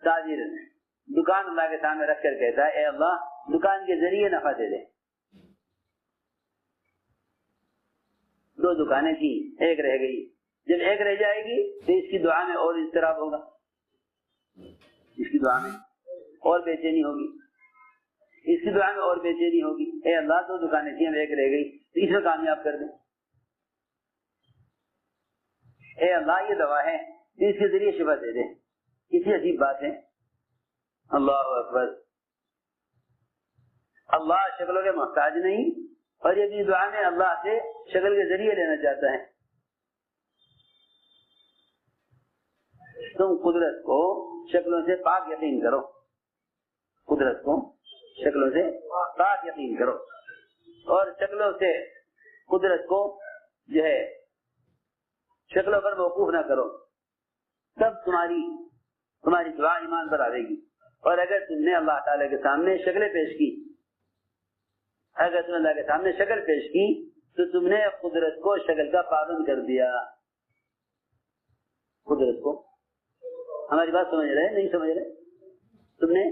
تاجر دکان اللہ کے سامنے رکھ کر کہتا ہے اے اللہ دکان کے ذریعے نفع دے دے. دو دکانیں تھی، ایک رہ گئی. جب ایک رہ جائے گی تو اس کی دعا میں اور اضطراب ہوگا، اس کی دعا میں اور بے چینی ہوگی، اس کی دعا میں اور بے چینی ہوگی. اے اللہ دو دکانیں تھیں ایک رہ گئی، تیسرا کامیاب کر دیں. اے اللہ یہ دوا ہے اس کے ذریعے شفا دے دیں. کسی عجیب بات ہے. اللہ اکبر. اللہ شکلوں کے محتاج نہیں اور یہ بھی دعا میں اللہ سے شکل کے ذریعے لینا چاہتا ہے. تم قدرت کو شکلوں سے پاک یقین کرو، قدرت کو شکلوں سے پاک یقین کرو اور شکلوں سے قدرت کو جو ہے شکلوں پر موقوف نہ کرو. تب تمہاری دعا ایمان پر آئے گی. اور اگر تم نے اللہ تعالیٰ کے سامنے شکلیں پیش کی، اگر تم نے اللہ کے سامنے شکل پیش کی تو تم نے قدرت کو شکل کا پابند کر دیا. قدرت کو، ہماری بات سمجھ رہے نہیں سمجھ رہے؟ تم نے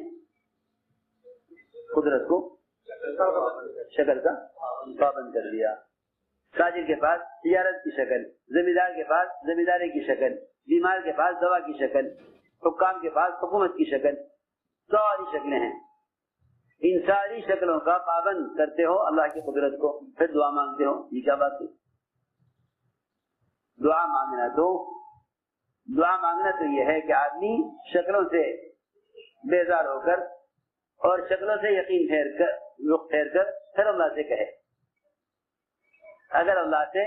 قدرت کو شکل کا پابند کر دیا. تاجر کے پاس تجارت کی شکل، زمیندار کے پاس زمینداری کی شکل، بیمار کے پاس دوا کی شکل، حکام کے پاس حکومت کی شکل، ساری شکلیں ہیں. ان ساری شکلوں کا پابند کرتے ہو اللہ کی قدرت کو، پھر دعا مانگتے ہو. یہ کیا بات ہے؟ دعا مانگنا تو یہ ہے کہ آدمی شکلوں سے بیزار ہو کر اور شکلوں سے یقین رخ پھیر کر پھر اللہ سے کہے. اگر اللہ سے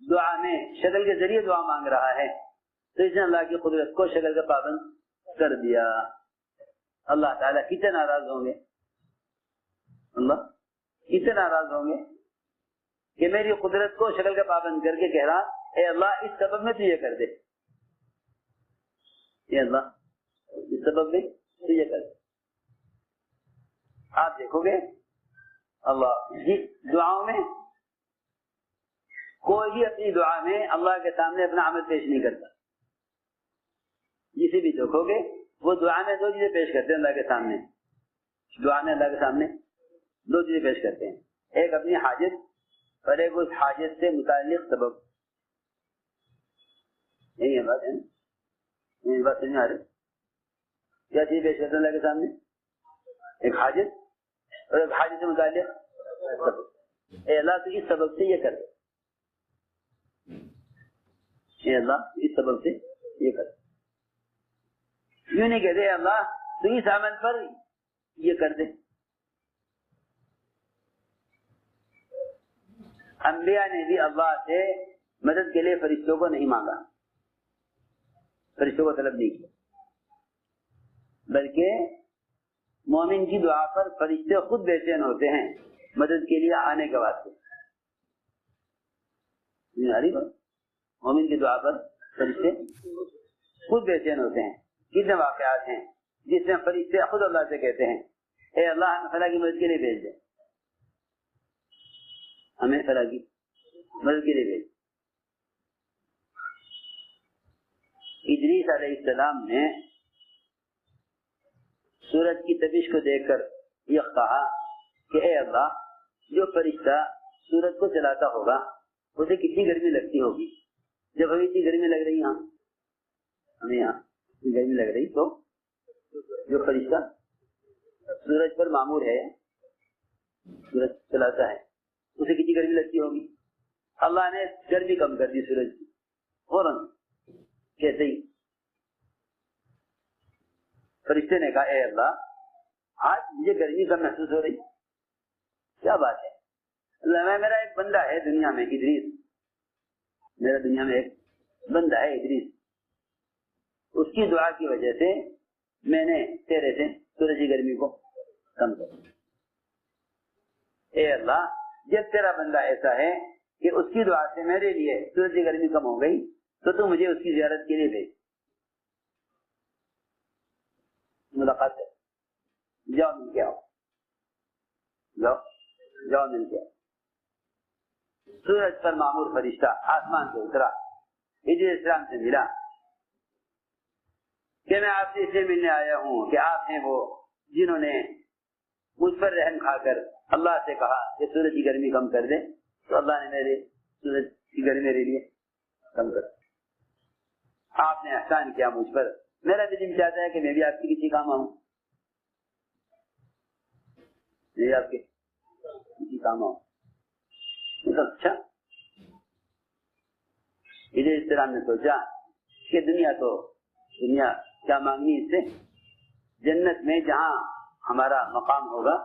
دعا میں شکل کے ذریعے دعا مانگ رہا ہے تو اس نے اللہ کی قدرت کو شکل کا پابند کر دیا. اللہ تعالیٰ کتنے ناراض ہوں گے، اللہ کتنے ناراض ہوں گے کہ میری قدرت کو شکل کا پابند کر کے کہہ رہا اے اللہ اس سبب میں تو یہ کر دے، اے اللہ اس سبب میں تو یہ کر دے۔ آپ دیکھو گے اللہ جی دعاؤں میں کوئی بھی اپنی دعا میں اللہ کے سامنے اپنا عمل پیش نہیں کرتا، جسے بھی دیکھو گے وہ دعا میں دو چیزیں پیش کرتے ہیں اللہ کے سامنے، دعا میں اللہ کے سامنے دو چیزیں پیش کرتے ہیں، ایک اپنی حاجت اور ایک اس حاجت سے متعلق سبب۔ یہی ہے بات ہے نا، یہ بات سمجھ آ رہی؟ کیا چیز پیش کرتے ہیں اللہ کے سامنے؟ ایک حاجت اور ایک حاجت سے متعلق سبب۔ اے اللہ تو اس سبب سے یہ کر دے، اے اللہ اس سبب سے یہ کر دے، یوں نہیں کہتے اللہ تو اس عمل پر یہ کر دے۔ انبیاء نے بھی اللہ سے مدد کے لیے فرشتوں کو نہیں مانگا، فرشتوں کو طلب نہیں کیا، بلکہ مومن کی دعا پر فرشتے خود بے چین ہوتے ہیں مدد کے لیے آنے کے واسطے۔ مومن کی دعا پر فرشتے خود بے چین ہوتے ہیں۔ کتنے واقعات ہیں جس میں فرشتے خود اللہ سے کہتے ہیں اے اللہ ہمیں فلاں کی مدد کے لیے بھیج دے، ہمیں فلاں کی مدد کے لیے بھیج۔ ادریس علیہ السلام نے سورج کی تپش کو دیکھ کر یہ کہا کہ اے اللہ جو فرشتہ سورج کو چلاتا ہوگا اسے کتنی گرمی لگتی ہوگی، جب ہمیں اتنی گرمی لگ رہی یہاں، ہمیں یہاں گرمی لگ رہی، تو جو فرشتہ سورج پر مامور ہے، سورج چلاتا ہے، اسے کتنی گرمی لگتی ہوگی۔ اللہ نے گرمی کم کر دی سورج کی فوراً، کیسے ہی فرشتے نے کہا اے اللہ آج مجھے گرمی کم محسوس ہو رہی، کیا بات ہے؟ اللہ میرا ایک بندہ ہے دنیا میں ادریس، میرا دنیا میں ایک بندہ ہے ادریس، اس کی دعا کی وجہ سے میں نے تیرے سے سورج کی گرمی کو کم کر دیا۔ اے اللہ جب تیرا بندہ ایسا ہے کہ اس کی دعا سے میرے لیے سورج کی گرمی کم ہو گئی تو تو مجھے اس کی زیارت کے لیے بھیج، ملاقات ہے، جاؤ مل کے آؤ، جاؤ مل کے آؤ۔ سورج پر معمور فرشتہ آسمان سے اترا، ادریس السلام سے ملا کہ میں آپ سے اس لیے ملنے آیا ہوں کہ آپ ہیں وہ جنہوں نے مجھ پر رحم کھا کر اللہ سے کہا کہ سورج کی گرمی کم کر دے، تو اللہ نے میرے سورج کی گرمی میرے لیے کم کر دی۔ آپ نے احسان کیا مجھ پر، میرا بھی دل چاہتا ہے کہ میں بھی آپ کی کسی کام آؤں، میں بھی آپ کے کسی کام آؤں۔ اچھا ادریس السلام نے سوچا کہ دنیا کیا مانگنی اس سے، جنت میں جہاں ہمارا مقام ہوگا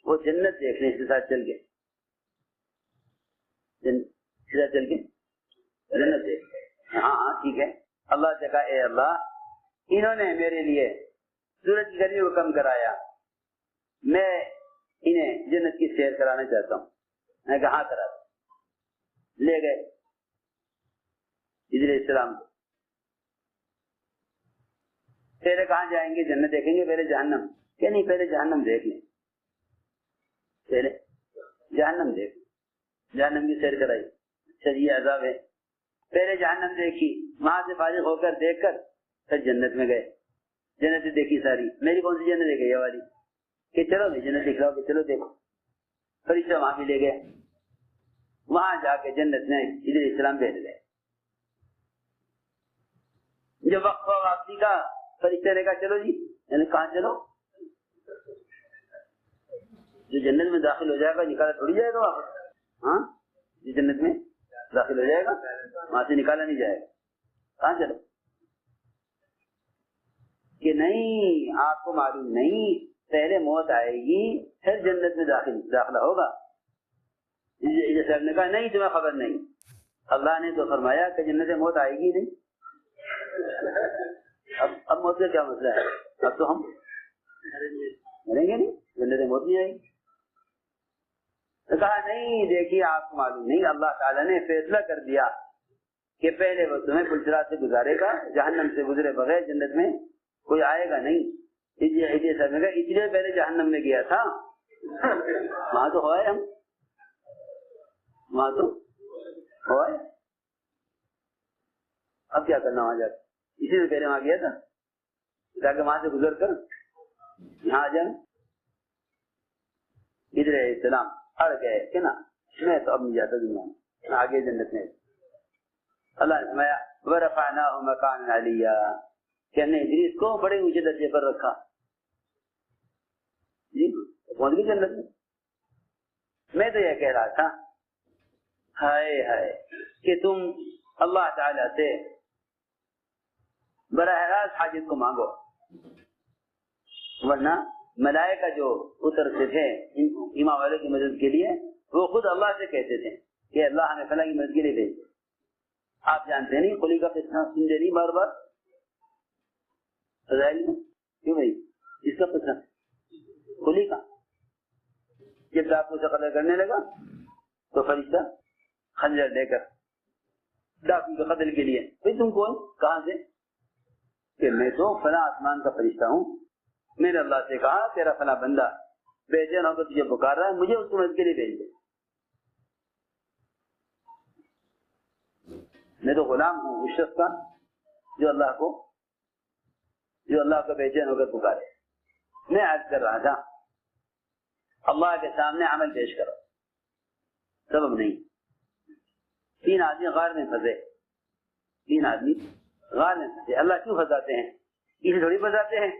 وہ جنت دیکھنے کے ساتھ چل گئے، جنت دیکھ، ہاں ٹھیک ہے۔ اللہ سے کہا اے اللہ انہوں نے میرے لیے سورج کی گرمی کو کم کرایا، میں انہیں جنت کی سیر کرانا چاہتا ہوں۔ میں کہا کرا دوں، لے گئے ادریس السلام کو۔ پہلے کہاں جائیں گے؟ جنت دیکھیں گے پہلے جہنم؟ کہ نہیں پہلے جہنم دیکھ لیں، پہلے جہنم دیکھ لیں، جہنم کی سیر کرائی، اچھا یہ عذاب ہے، پہلے جہنم دیکھی، وہاں سے فارغ ہو کر دیکھ کر پھر جنت میں گئے، جنت دیکھی ساری، میری کون سی جنت ہے یہ والی، کہ چلو میں جنت دکھلاؤ کہ چلو دیکھو، فرشتہ وہاں بھی لے گئے، وہاں جا کے جنت میں ادریس السلام بھیج گئے۔ جب وقت واپسی کا فرشتے نے کہا چلو جی، یعنی کہاں چلو؟ جو جنت میں داخل ہو جائے گا نکالا تھوڑی جائے گا واپس، ہاں جو جنت میں داخل ہو جائے گا وہاں سے نکالا نہیں جائے گا، کہاں چلو؟ کہ نہیں آپ کو معلوم نہیں، پہلے موت آئے گی پھر جنت میں داخلہ ہوگا۔ صاحب نے کہا نہیں تمہیں خبر نہیں، اللہ نے تو فرمایا کہ جنت میں موت آئے گی نہیں، اب موت کا کیا مسئلہ ہے، اب تو ہم مریں گے نہیں، جنت میں موت نہیں آئے گی۔ کہا نہیں دیکھیے آپ کو معلوم نہیں، اللہ تعالیٰ نے فیصلہ کر دیا کہ پہلے وہ تمہیں پلسرات سے گزارے گا، جہنم سے گزرے بغیر جنت میں کوئی آئے گا نہیں. اس لیے پہلے جہنم میں گیا تھا، وہاں تو ہوئے ہم، وہاں تو ہوئے. اب کیا کرنا وہاں جا کے؟ اسی سے پہلے وہاں گیا تھا تاکہ وہاں سے گزر کر یہاں آ جائیں. ادھر السلام اڑ گئے کہ نا، میں تو اب نہیں جاتا دنیا میں، آگے جنت میں. اللہ نے فرمایا وَرَفَعْنَاهُ مَكَانًا عَلِيًّا کہ ہم نے ادریس کو بڑے اونچے درجے پر رکھا. جی پہنچ گئی جنت میں. میں تو یہ کہہ رہا تھا ہائے ہائے کہ تم اللہ تعالی سے براہ راست حاجت کو مانگو، ورنہ ملائکہ جو اترتے تھے ایمان والوں کی مدد کے لیے وہ خود اللہ سے کہتے تھے کہ اللہ ہمیں فلاں کی مدد کے لیے بھیج. آپ جانتے نہیں قلی کا قصہ سنتے نہیں بار بار؟ کیوں بھائی اس کا قصہ قلی کا؟ جب ڈاکو سے قتل کرنے لگا تو فرشتہ خنجر لے کر ڈاکو کے قتل کے لیے، بھائی تم کون، کہاں سے؟ کہ میں تو فلاں آسمان کا فرشتہ ہوں، میں نے اللہ سے کہا تیرا فلاں بندہ بے چین ہو کر تجھے پکار رہا ہے، مجھے اس کو مدد کے لیے بھیج دے. میں تو غلام ہوں اس شخص کا جو اللہ کو بے چین ہو کر پکارے. میں عرض کر رہا تھا اللہ کے سامنے عمل پیش کرو، سبب نہیں. 3 آدمی غار میں پھنسے، 3 آدمی غار میں پھنسے. اللہ کیوں پھنساتے ہیں؟ اسے تھوڑی پھنساتے ہیں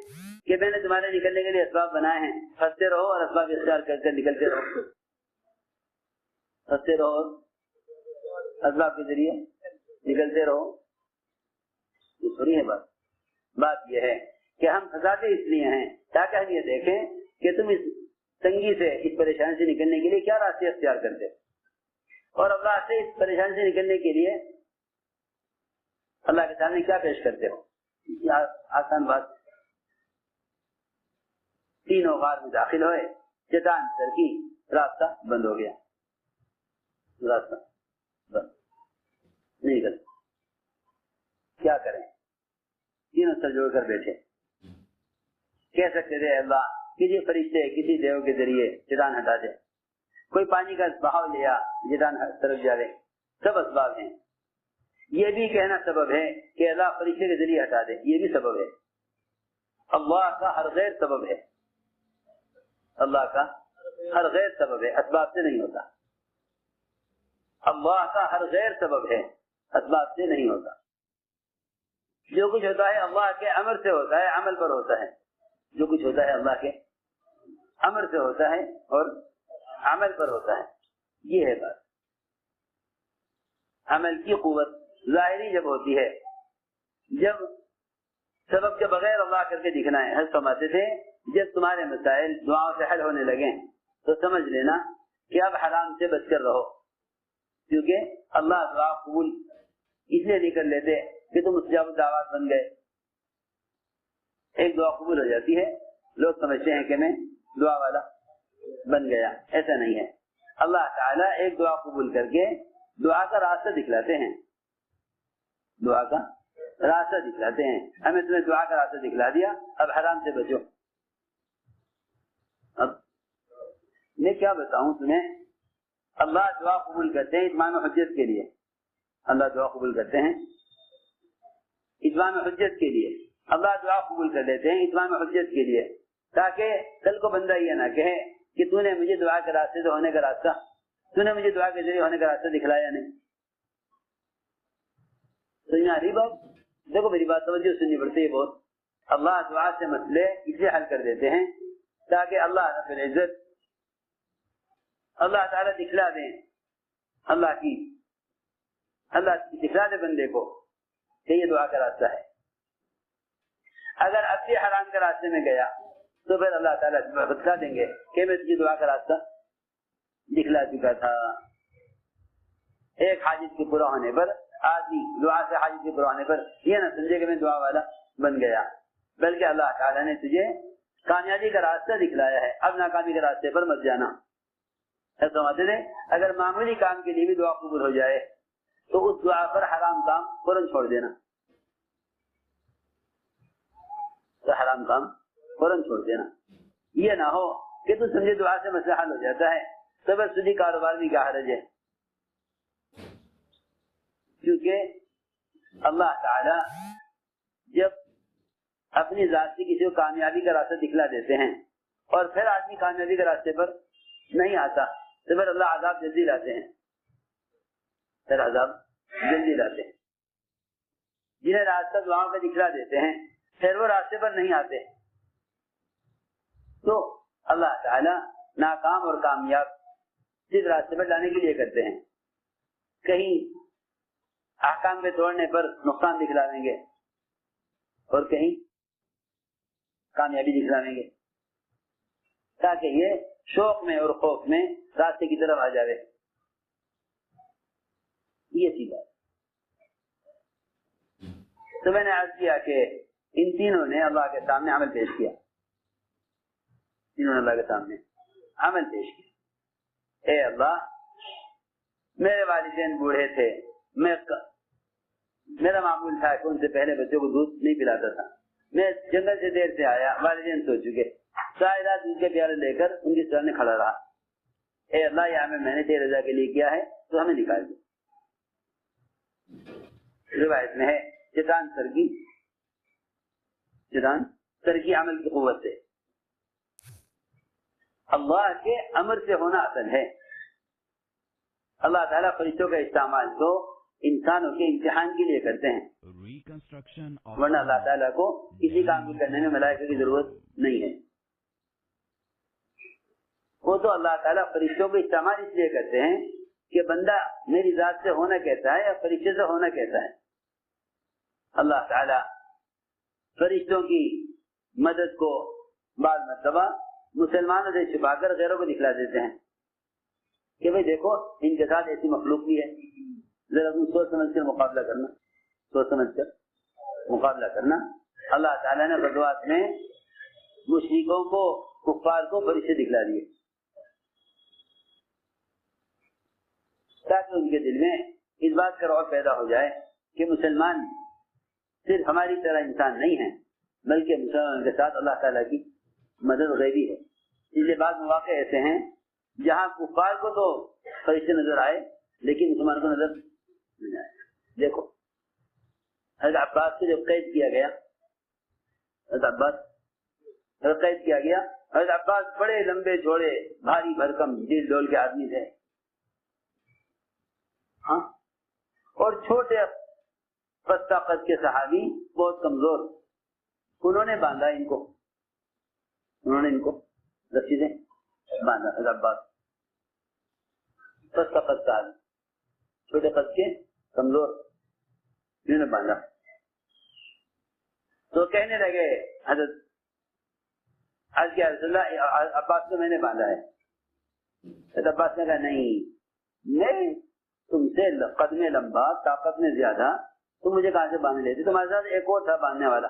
کہ میں نے تمہارے نکلنے کے لیے اسباب بنائے ہیں، پھنستے رہو اور اسباب اختیار کر کر نکلتے رہو، پھنستے رہو اور اسباب کے ذریعے نکلتے رہو. یہ تھوڑی ہے بات یہ ہے کہ ہم پھنساتے اس لیے ہیں تاکہ ہم یہ دیکھیں کہ تم اس تنگی سے، اس پریشانی سے نکلنے کے لیے کیا راستے اختیار کرتے اور اللہ سے اس پریشانی سے نکلنے کے لیے اللہ کے سامنے کیا پیش کرتے ہو. آسان بات. تینوں غار میں داخل ہوئے، چٹان سر کی، راستہ بند ہو گیا، راستہ بند نہیں کرتے. کیا کریں؟ تینوں سر جوڑ کر بیٹھے. کہہ سکتے تھے اللہ کسی فرشتے کسی دیو کے ذریعے چٹان ہٹا دے، کوئی پانی کا بہاؤ لیا چٹان طرف جاوے، سب اسباب ہیں. یہ بھی کہنا سبب ہے کہ اللہ فرشتے کے ذریعے ہٹا دے، یہ بھی سبب ہے. اللہ کا ہر غیر سبب ہے، اللہ کا ہر غیر سبب ہے، اسباب سے نہیں ہوتا. اللہ کا ہر غیر سبب ہے، اسباب سے نہیں ہوتا. جو کچھ ہوتا ہے اللہ کے امر سے ہوتا ہے، عمل پر ہوتا ہے. جو کچھ ہوتا ہے اللہ کے امر سے ہوتا ہے اور عمل پر ہوتا ہے. یہ ہے بات. عمل کی قوت ظاہری جب ہوتی ہے، جب سبب کے بغیر اللہ کر کے دکھنا ہے. حضرت فرماتے تھے جب تمہارے مسائل دعاؤں سے حل ہونے لگیں تو سمجھ لینا کہ اب حرام سے بچ کر رہو، کیونکہ اللہ دعا قبول اس لیے نہیں کر لیتے کہ تم مستجاب الدعوات بن گئے. ایک دعا قبول ہو جاتی ہے، لوگ سمجھتے ہیں کہ میں دعا والا بن گیا. ایسا نہیں ہے. اللہ تعالیٰ ایک دعا قبول کر کے دعا کا راستہ دکھلاتے ہیں، دعا کا راستہ دکھلاتے ہیں. ہمیں تمہیں دعا کا راستہ دکھلا دیا، اب حرام سے بچو. اب میں کیا بتاؤں تمہیں، اللہ دعا قبول کرتے ہیں اتمام حجت کے لیے. اللہ دعا قبول کرتے ہیں اتمام حجت کے لیے. اللہ دعا قبول کر لیتے ہیں اتمام حجت کے لیے، تاکہ کل کو بندہ یہ نہ کہے کہ تو نے مجھے دعا کے راستے سے ہونے کا راستہ، تو نے مجھے دعا کے ذریعے ہونے کا راستہ دکھلایا نہیں. تو یہاں رہی بات. دیکھو میری بات توجہ سننی پڑتی ہے بہت. اللہ دعا سے مسئلے اسے حل کر دیتے ہیں تاکہ اللہ رب العزت اللہ تعالیٰ دکھلا دیں، اللہ دکھلا دے بندے کو کہ یہ دعا کا راستہ ہے. اگر اب سے حرام کے راستے میں گیا تو پھر اللہ تعالیٰ بتلا دیں گے کہ میں تجھے دعا کا راستہ دکھلا چکا تھا. ایک حاجت کے پورا ہونے پر آدمی دعا سے حاجت کے پورا ہونے پر یہ نہ سمجھے کہ میں دعا والا بن گیا، بلکہ اللہ تعالیٰ نے تجھے کامیابی کا راستہ دکھلایا ہے، اب ناکامی کے راستے پر مت جانا. ایسا سمجھتے تھے اگر معمولی کام کے لیے بھی دعا قبول ہو جائے تو اس دعا پر حرام کام فوراً چھوڑ دینا، تو حرام کام فوراً چھوڑ دینا. یہ نہ ہو کہ تو سمجھے دعا سے مسئلہ حل ہو جاتا ہے، تبصری کاروبار بھی کیا حرج ہے. کیونکہ اللہ تعالی جب اپنی ذات سے کسی کو کامیابی کا راستہ دکھلا دیتے ہیں اور پھر آدمی کامیابی کے راستے پر نہیں آتا تو پھر اللہ عذاب جلدی لاتے ہیں، پھر عذاب جلدی لاتے ہیں. جنہیں راستہ دعاؤں کا دکھلا دیتے ہیں پھر وہ راستے پر نہیں آتے، تو اللہ تعالی ناکام اور کامیاب صرف راستے پر لانے کے لیے کرتے ہیں. کہیں احکام کے توڑنے پر نقصان دکھلا دیں گے اور کہیں کامیابی دکھلائیں گے، تاکہ یہ شوق میں اور خوف میں راستے کی طرف آ جائے. یہ سی بات. تو میں نے عرض کیا کہ ان تینوں نے اللہ کے سامنے عمل پیش کیا، تینوں نے اللہ کے سامنے عمل پیش کیا. اے اللہ، میرے والدین بوڑھے تھے، میرا معمول تھا کہ ان سے پہلے بچوں کو دودھ نہیں پلاتا تھا، میں جنگل سے دیر سے آیا، والدین سو چکے، ساری رات دودھ کے پیالے لے کر ان کی سامنے کھڑا رہا. اے اللہ، یہ عمل میں نے تیرے رضا کے لیے کیا ہے تو ہمیں نکال دے. روایت میں ہے شیطان سرگی عمل کی قوت سے، اللہ کے امر سے ہونا اصل ہے. اللہ تعالیٰ فرشتوں کا استعمال تو انسانوں کے امتحان کے لیے کرتے ہیں، ورنہ اللہ تعالیٰ کو کسی کام کو کرنے میں ملائکہ کی ضرورت نہیں ہے. وہ تو اللہ تعالیٰ فرشتوں کو استعمال اس لیے کرتے ہیں کہ بندہ میری ذات سے ہونا کہتا ہے یا فرشتے سے ہونا کہتا ہے. اللہ تعالیٰ فرشتوں کی مدد کو بعض مرتبہ مسلمانوں سے چھپا کر غیروں کو دکھلا دیتے ہیں کہ بھئی دیکھو ان کے ساتھ ایسی مخلوق بھی ہے، ذرا تم سوچ سمجھ کر مقابلہ کرنا، سوچ سمجھ کر مقابلہ کرنا. اللہ تعالیٰ نے غزوات میں مشرکوں کو، کفار کو فرشتے دکھلا دیے تاکہ ان کے دل میں اس بات کا رعب پیدا ہو جائے کہ مسلمان صرف ہماری طرح انسان نہیں ہے، بلکہ مسلمانوں کے ساتھ اللہ تعالیٰ کی مدد غیبی ہے. اس لیے بعض مواقع ایسے ہیں جہاں کفار کو تو فرشتے نظر آئے لیکن مسلمان کو نظر نہیں آئے. دیکھو حضرت عباس کو جب قید کیا گیا، حضرت عباس بڑے لمبے چوڑے بھاری بھرکم ڈیل ڈول کے آدمی تھے، ہاں، اور چھوٹے پستہ قد کے صحابی بہت کمزور. انہوں نے باندھا ان کو رسی سے باندھا. حضرت عباس پستہ قد کا آدمی، چھوٹے قد کے کمزور، انہوں نے باندھا. تو کہنے لگے حضرت رسول اللہ، عباس کو میں نے باندھا ہے. حضرت عباس نے کہا نہیں، میں تم سے قد میں لمبا، طاقت میں زیادہ، تم مجھے کہاں سے باندھ لیتے؟ تمہارے ساتھ ایک اور تھا باندھنے والا،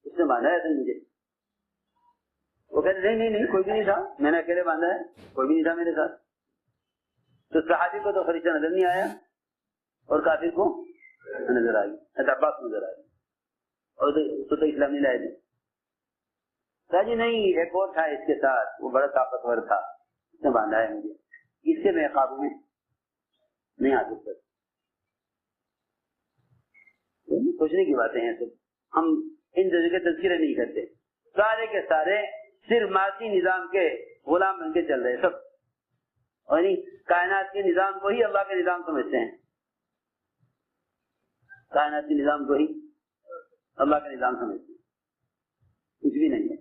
اس نے باندھا ہے مجھے. وہ کہتے نہیں کوئی بھی نہیں تھا، میں نے اکیلے باندھا ہے، کوئی بھی نہیں تھا میرے ساتھ. تو صحابی کو تو فرشتہ نظر نہیں آیا اور کافر کو نظر آ گئی، حضرت عباس کو نظر آ گئی، اور اس کو تو اسلام نہیں لائے تھے. کہا جی نہیں، ایک اور تھا اس کے ساتھ، وہ بڑا طاقتور تھا، اس نے باندھا ہے مجھے، اس سے میں قابو میں نہیں آ سکتا. سوچنے کی باتیں ہیں. تو ہم ان جگہ کے تذکرے نہیں کرتے، سارے کے سارے صرف مادی نظام کے غلام بن کے چل رہے سب، اور کائنات کے نظام کو ہی اللہ کے نظام سمجھتے ہیں، کائنات کے نظام کو ہی اللہ کا نظام سمجھتے ہیں. کچھ بھی نہیں ہے،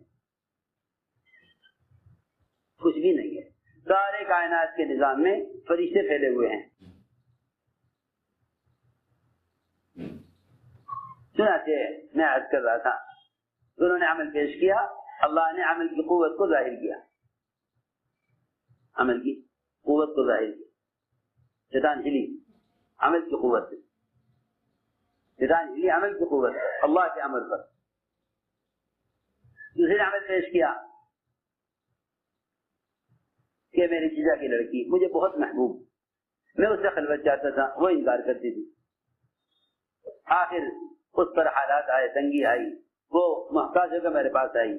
کچھ بھی نہیں ہے. سارے کائنات کے نظام میں فرشتے پھیلے ہوئے ہیں. چنانچہ میں عرض کر رہا تھا، انہوں نے عمل پیش کیا، اللہ نے عمل کی قوت کو ظاہر کیا، عمل کی قوت کو ظاہر کیا. شیطان ہلی عمل کی قوت سے، شیطان ہلی عمل کی قوت سے، اللہ کے امر پر. دوسرے عمل پیش کیا کہ میری جیجا کی لڑکی مجھے بہت محبوب، میں اس سے خلوت چاہتا تھا، وہ انکار کرتی تھی. آخر اس پر حالات آئے، تنگی آئی، وہ محتاج ہو کر میرے پاس آئی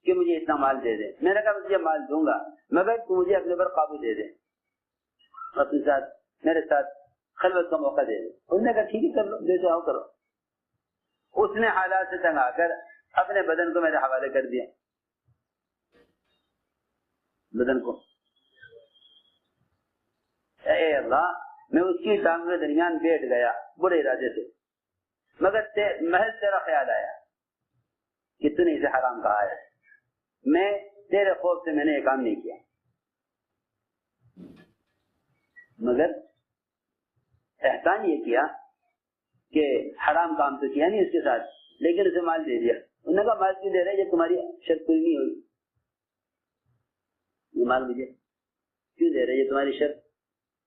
کہ مجھے اتنا مال دے دے. میں نے کہا مجھے مال دوں گا مگر تو مجھے اپنے پر قابو دے دے، اپنے ساتھ میرے ساتھ خلوت کا موقع دے دے. انہوں نے کہا ٹھیک ہے کر لو، جو چاہو کرو. اس نے حالات سے تنگ آ کر اپنے بدن کو میرے حوالے کر دیا، بدن کو. اے اللہ، میں اس کی ٹانگوں کے درمیان بیٹھ گیا برے ارادے سے، مگر محض تیرا خیال آیا کہ تو نے اسے حرام کہا ہے. میں تیرے خوف سے میں نے یہ کام نہیں کیا، مگر احسان یہ کیا کہ حرام کام تو کیا نہیں اس کے ساتھ، لیکن اسے مال دے دیا. انہوں نے کہا مال کیوں دے رہے جب تمہاری شرط پوری نہیں ہوئی؟ یہ مال مجھے کیوں دے رہے جب تمہاری شرط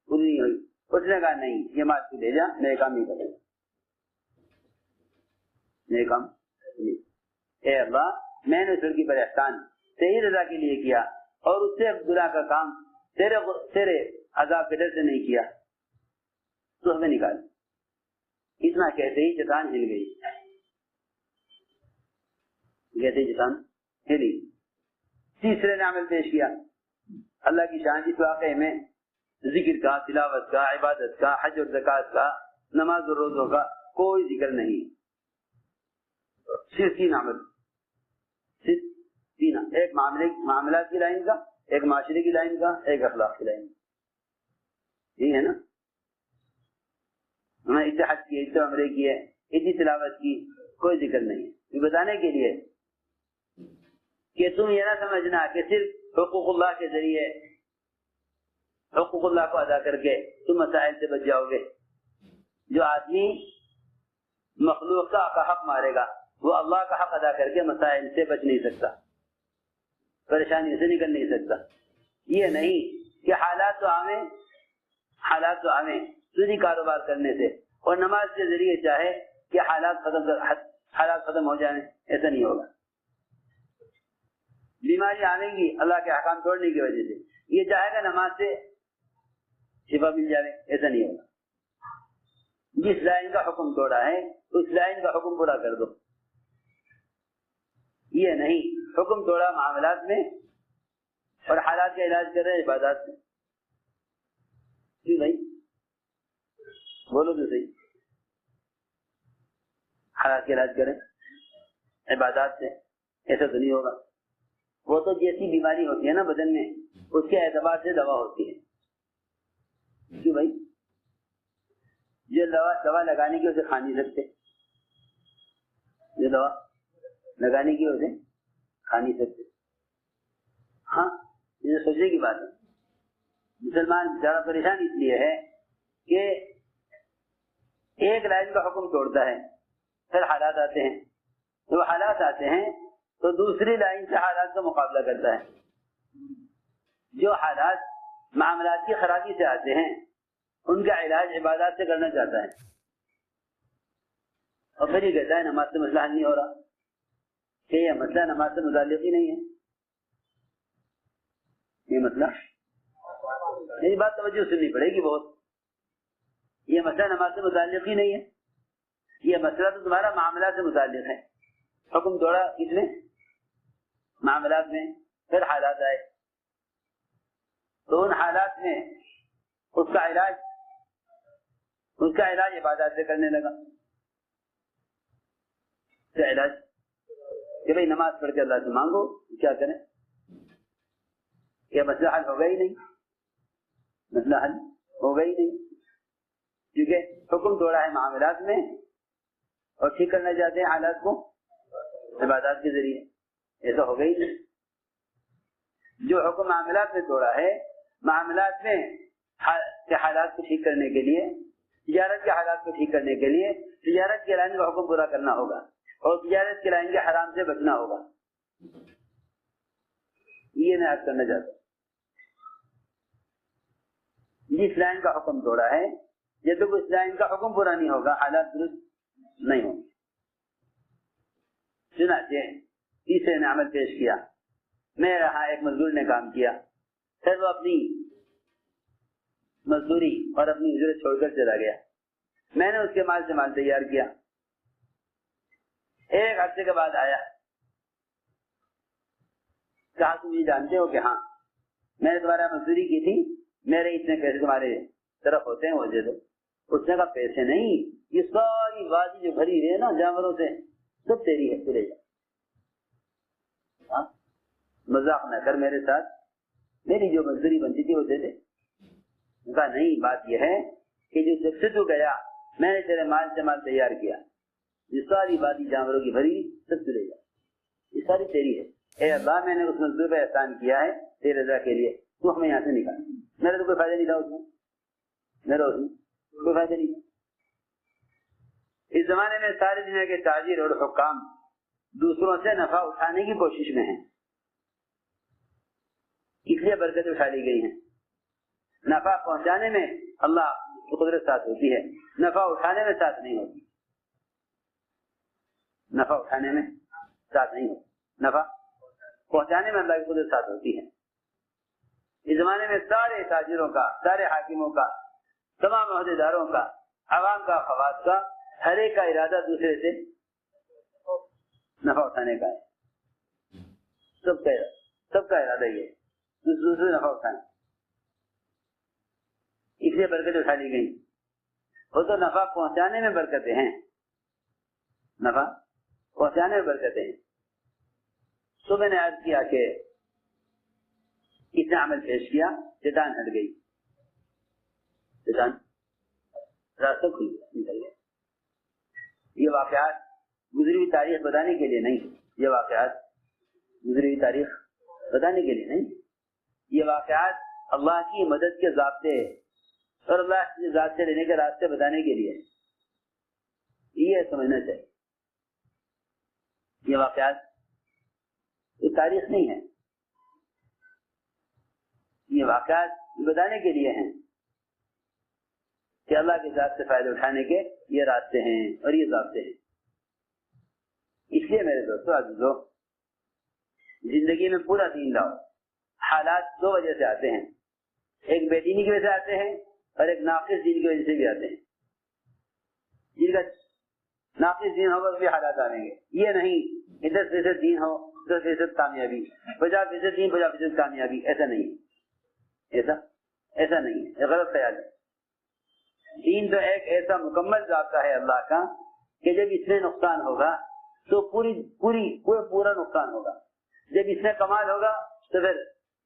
پوری نہیں ہوئی؟ اس نے کہا نہیں، یہ مال تو دے جا، میں یہ کام نہیں کروں گا، میں یہ کام نہیں. اے اللہ، میں نے اس لڑکی پر احسان تیری رضا کے لیے کیا اور اس سے گناہ کا کام تیرے عذاب کے ڈر سے نہیں کیا، تو ہمیں نکال. اتنا کہتے ہی چٹان ہل گئی، کہتے ہی چٹان ہلی. تیسرے نے عمل پیش کیا، اللہ کی شان اس واقعے میں ذکر کا، تلاوت کا، عبادت کا، حج اور زکات کا، نماز اور روزوں کا کوئی ذکر نہیں. صرف 3 عمل، صرف 3، ایک معاملات کی لائن کا، ایک معاشرے کی لائن کا، ایک اخلاق کی لائن کا. یہی ہے نا؟ ہمیں اتنے حج کیے، اتنے عمرے کیے، اتنی تلاوت کی، کوئی ذکر نہیں. یہ بتانے کے لیے کہ تم یہ نہ سمجھنا کہ صرف حقوق اللہ کے ذریعے حقوق اللہ کو ادا کر کے تم مسائل سے بچ جاؤ گے. جو آدمی مخلوق کا حق مارے گا وہ اللہ کا حق ادا کر کے مسائل سے بچ نہیں سکتا، پریشانی سے نکل نہیں سکتا. یہ نہیں کہ حالات تو آمیں سودی کاروبار کرنے سے اور نماز کے ذریعے چاہے کہ حالات ختم ہو جائیں، ایسا نہیں ہوگا. بیماری آئیں گی اللہ کے احکام توڑنے کی وجہ سے، یہ چاہے گا نماز سے شفا مل جائے، ایسا نہیں ہوگا. جس لائن کا حکم توڑا ہے اس لائن کا حکم پورا کر دو. یہ نہیں حکم توڑا معاملات میں اور حالات کا علاج کر رہے عبادات میں. جی بھائی بولو تو صحیح، حالات کا علاج کریں عبادات سے، ایسا تو نہیں ہوگا. وہ تو جیسی بیماری ہوتی ہے نا بدن میں اس کے اعتبار سے دوا ہوتی ہے. کیوں بھائی؟ جو دوا لگانے کی اسے کھا نہیں سکتے، جو دوا لگانے کی اسے کھا نہیں سکتے. ہاں یہ سوچنے کی بات ہے. مسلمان زیادہ پریشان اس لیے ہے کہ ایک لائن کا حکم توڑتا ہے، پھر حالات آتے ہیں، جو حالات آتے ہیں تو دوسری لائن سے حالات کا مقابلہ کرتا ہے. جو حالات معاملات کی خرابی سے آتے ہیں ان کا علاج عبادات سے کرنا چاہتا ہے، اور پھر یہ کہتا ہے نماز سے مسئلہ حل نہیں ہو رہا، کہ یہ مسئلہ نماز سے متعلق ہی نہیں ہے. یہ مسئلہ میری بات توجہ سننی پڑے گی بہت. یہ مسئلہ نماز سے متعلق ہی نہیں ہے، یہ مسئلہ تو تمہارا معاملات سے متعلق ہے. حکم توڑا کس نے؟ معاملات میں، پھر حالات آئے تو ان حالات میں اس کا علاج عبادات سے کرنے لگا. کیا علاج؟ کہ بھائی نماز پڑھ کے اللہ سے مانگو، کیا کریں؟ یہ مسئلہ حل ہوگا ہی نہیں، مسئلہ حل ہوگا ہی نہیں، کیونکہ حکم توڑا ہے معاملات میں اور ٹھیک کرنا چاہتے ہیں حالات کو عبادات کے ذریعے، ایسا ہوگا ہی نہیں. جو حکم معاملات میں توڑا ہے، معاملات میں کے حالات کو ٹھیک کرنے کے لیے، تجارت کے حالات کو ٹھیک کرنے کے لیے تجارت کے لائن کا حکم پورا کرنا ہوگا اور تجارت کے لائن کے حرام سے بچنا ہوگا. یہ میں عرض کرنا چاہتا ہوں. جس لائن کا حکم توڑا ہے جب تک اس لائن کا حکم پورا نہیں ہوگا حالات درست نہیں ہوں گے. چنانچہ تیسرے نے عمل پیش کیا، میں رہا ایک مزدور نے کام کیا، پھر وہ اپنی مزدوری اور اپنی اجرت چھوڑ کر چلا گیا. میں نے اس کے مال سے مال تیار کیا. ایک ہفتے کے بعد آیا, کہا تم یہ جانتے ہو کہ ہاں میں نے تمہارا مزدوری کی تھی, میرے اتنے پیسے تمہارے طرف ہوتے ہیں, وہ دے دو. اس نے کہا پیسے نہیں, یہ ساری وادی جو بھری ہے نا جانوروں سے سب تیری ہے, چلے جا. مذاق نہ کر میرے ساتھ, میری جو مزدوری بنتی تھی وہ دے دے. کہا نہیں, بات یہ ہے کہ جو جب سے تو گیا میں نے تیرے مال سے مال تیار کیا, یہ ساری وادی جانوروں کی بھری سب چلے جا, یہ ساری تیری ہے. اے اللہ, میں نے اس مزدور پہ احسان کیا ہے تیرے رضا کے لیے, تو ہمیں یہاں سے نکال. میرا تو کوئی فائدہ نہیں تھا اس میں, میرا اس میں کوئی فائدہ نہیں تھا. اس زمانے میں ساری دنیا کے تاجر اور حکام دوسروں سے نفع اٹھانے کی کوشش میں ہیں, اس لیے برکت اٹھا لی گئی ہیں. نفع پہنچانے میں اللہ کی قدرت ساتھ ہوتی ہے, نفع اٹھانے میں ساتھ نہیں ہوتی. نفع اٹھانے میں ساتھ نہیں ہوتی, نفع پہنچانے میں اللہ کی قدرت ساتھ ہوتی ہے. اس زمانے میں سارے تاجروں کا, سارے حاکموں کا, تمام عہدیداروں کا, عوام کا, خواص کا, ہر ایک کا ارادہ دوسرے سے نفع اٹھانے کا ہے. سب کا ارادہ یہ ہے دوسرے سے نفع اٹھانا. اس لیے برکت اٹھا لی گئی. وہ تو نفع پہنچانے میں برکتیں ہیں, نفع پہنچانے میں برکتیں ہیں. تو میں نے عرض کیا کہ اس نے عمل پیش کیا, شیطان ہٹ گئی, شیطان راستہ کھل نکل گیا. یہ واقعات گزری ہوئی تاریخ بتانے کے لیے نہیں, یہ واقعات گزری ہوئی تاریخ بتانے کے لیے نہیں, یہ واقعات اللہ کی مدد کے ضابطے اور اللہ کی ذات سے لینے کے راستے بتانے کے لیے. یہ سمجھنا چاہیے, یہ واقعات یہ تاریخ نہیں ہے, یہ واقعات بتانے کے لیے ہیں کہ اللہ کی ذات سے فائدہ اٹھانے کے یہ راستے ہیں اور یہ ضابطے ہیں. اس لیے میرے دوستو عزیزو, زندگی میں پورا دین لاؤ. حالات دو وجہ سے آتے ہیں, ایک بے دینی کی وجہ سے آتے ہیں اور ایک ناقص دین کی وجہ سے بھی آتے ہیں. جن کا ناقص دین ہوگا بھی حالات آئیں گے. یہ نہیں 10% دین ہو 10% کامیابی, 50% دین 50% کامیابی, ایسا نہیں ہے, ایسا نہیں ہے, یہ غلط خیال ہے. دین تو ایک ایسا مکمل ضابطہ ہے اللہ کا کہ جب اس میں نقصان ہوگا تو پورا نقصان ہوگا. جب اس میں کمال ہوگا تو پھر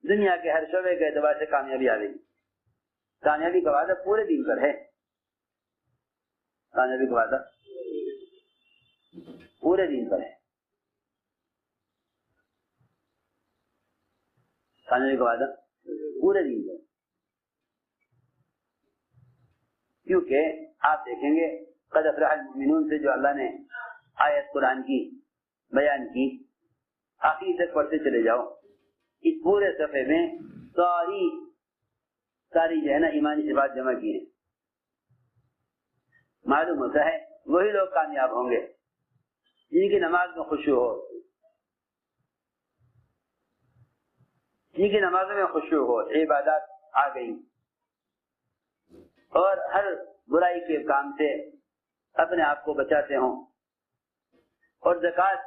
دنیا کے ہر شعبے کے اعتبار سے کامیابی آ گئی. کامیابی کا وعدہ پورے دین پر ہے, کامیابی کا وعدہ پورے دین پر ہے, کامیابی کا وعدہ پورے دین پر. کیونکہ آپ دیکھیں گے قد افلح المؤمنون سے جو اللہ نے آیت قرآن کی بیان کی, آخر تک پڑھتے چلے جاؤ. اس پورے صفحے میں ساری جو ہے نا ایمانی صفات جمع کی ہیں. معلوم ہوتا ہے وہی لوگ کامیاب ہوں گے جن کی نماز میں خشوع ہو, جن کی نمازوں میں خشوع ہو, عبادات آ گئی اور ہر برائی کے کام سے اپنے آپ کو بچاتے ہوں اور زکوٰۃ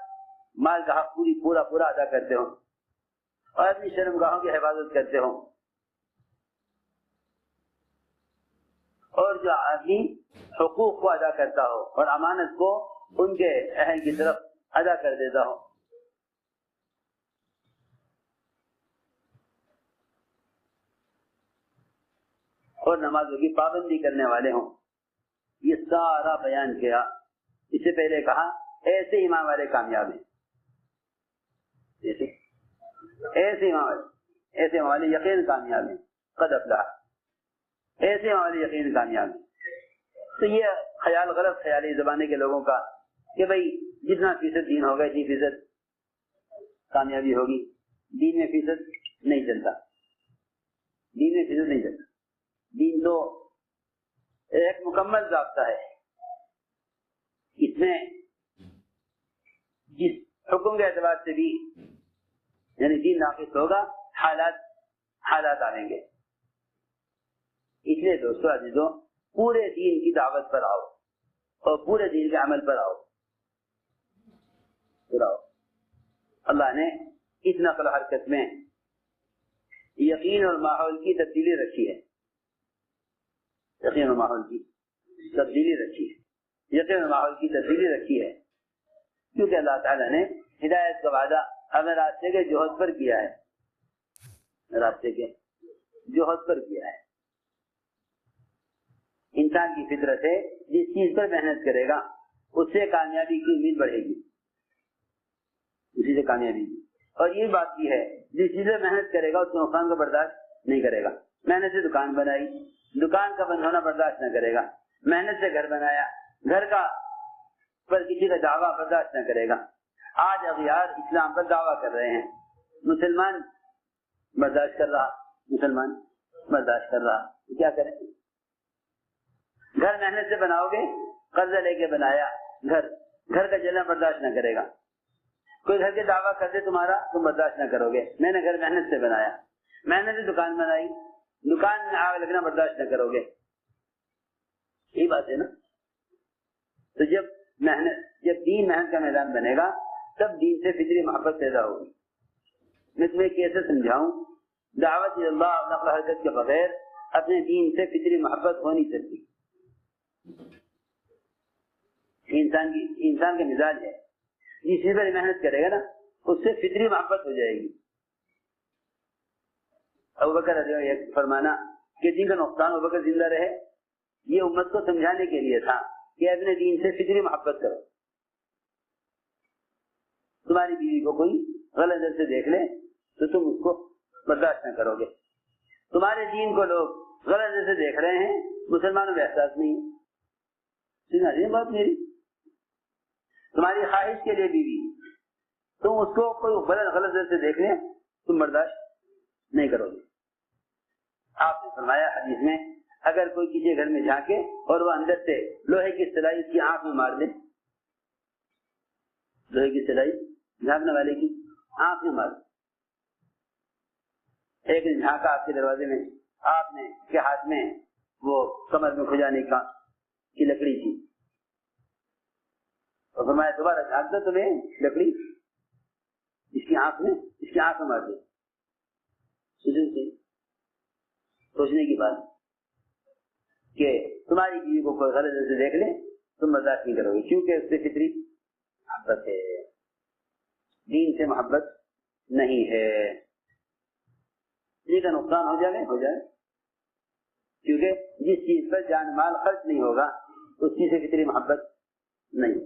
مال کا حق پورا ادا کرتے ہوں اور اپنی شرمگاہوں کی حفاظت کرتے ہوں, اور جو آدمی حقوق کو ادا کرتا ہو اور امانت کو ان کے اہل کی طرف ادا کر دیتا ہو. اور نمازوں کی پابندی کرنے والے ہوں. یہ سارا بیان کیا. اس سے پہلے کہا ایسے ایمان والے کامیاب ہیں, ایسے ایمان والے یقین کامیاب ہیں. قد افلح, ایسے ایمان والے یقین کامیاب ہیں. تو یہ خیال غلط خیال ہے زمانے کے لوگوں کا کہ بھئی جتنا فیصد دین ہوگا 20% کامیابی ہوگی. دین میں فیصد نہیں چلتا, دین میں فیصد نہیں چلتا. دین تو ایک مکمل ضابطہ ہے. اس میں جس حکم کے اعتبار سے بھی یعنی دین ناقص ہوگا, حالات آئیں گے. اس لیے دوستو عزیزوں پورے دین کی دعوت پر آؤ اور پورے دین کے عمل پر آؤ. اللہ نے اس نقل و حرکت میں یقین اور ماحول کی تبدیلی رکھی ہے. یقین اور ماحول کی تبدیلی رکھی ہے. یقین اور ماحول کی تبدیلی رکھی ہے کیونکہ اللہ تعالیٰ نے ہدایت کا وعدہ ہمیں راستے کے جوہد پر کیا ہے. راستے کے جوہد پر کیا ہے. انسان کی فطرت ہے جس چیز پر محنت کرے گا اس سے کامیابی کی امید بڑھے گی, اسی سے کامیابی کی. اور یہ بات بھی ہے جس چیز پر محنت کرے گا اس کے نقصان کو برداشت نہیں کرے گا. محنت سے دکان بنائی, دکان کا بند ہونا برداشت نہ کرے گا. محنت سے گھر بنایا, گھر کا پر کسی کا دعویٰ برداشت نہ کرے گا. آج اغیار اسلام پر دعویٰ کر رہے ہیں, مسلمان برداشت کر رہا, مسلمان برداشت کر رہا, کیا کریں؟ گھر محنت سے بناؤ گے, قرضہ لے کے بنایا گھر کا جلنا برداشت نہ کرے گا. کوئی گھر کے دعویٰ کر دے تمہارا, تم برداشت نہ کرو گے. میں نے گھر محنت سے بنایا, محنت سے دکان بنائی, دکان میں آگ لگنا برداشت نہ کرو گے. یہی بات ہے نا. تو جب دین محنت کا میدان بنے گا تب دین سے فطری محبت پیدا ہوگی. میں تمہیں کیسے سمجھاؤں, دعوت اللہ اور نقل حرکت کے بغیر اپنے دین سے فطری محبت ہو نہیں سکتی. انسان کا مزاج ہے, جس چیز پر محنت کرے گا نا اس سے فطری محبت ہو جائے گی. ابوبکر رضی اللہ عنہ فرمانا کہ جن کا نقصان ابوبکر زندہ رہے, یہ امت کو سمجھانے کے لیے تھا کہ اپنے دین سے فطری محبت کرو. تمہاری بیوی کو کوئی غلط نظر سے دیکھ لے تو تم اس کو برداشت نہ کرو گے. تمہارے دین کو لوگ غلط نظر سے دیکھ رہے ہیں, مسلمانوں میں احساس نہیں ہے. سنا رہی بات میری؟ تمہاری خواہش کے لیے بیوی, تم اس کو کوئی غلط نظر سے دیکھ لیں تم برداشت نہیں کرو گے. آپ نے فرمایا حدیث میں, اگر کوئی کسی گھر میں جھانکے اور وہ اندر سے لوہے کی سلائی اس کی آنکھ میں مار دے, لوہے کی سلائی جھانکنے والے کی آنکھ میں مار دے. ایک دن جھانکا آپ کے دروازے میں, آپ نے کے ہاتھ میں وہ کمر میں کھجانے کی لکڑی تھی, اور فرمایا دوبارہ جھانک دو تمہیں لکڑی اس کی آنکھ میں مار دے. سوچنے کی بات کہ تمہاری بیوی کو کوئی غلط نظر سے دیکھ لے تم برداشت نہیں کرو گے, کیونکہ اس سے فطری محبت ہے, دین سے محبت نہیں ہے. دین کا نقصان ہو جائے, کیونکہ جس چیز پر جان مال خرچ نہیں ہوگا اس چیز سے فطری محبت نہیں.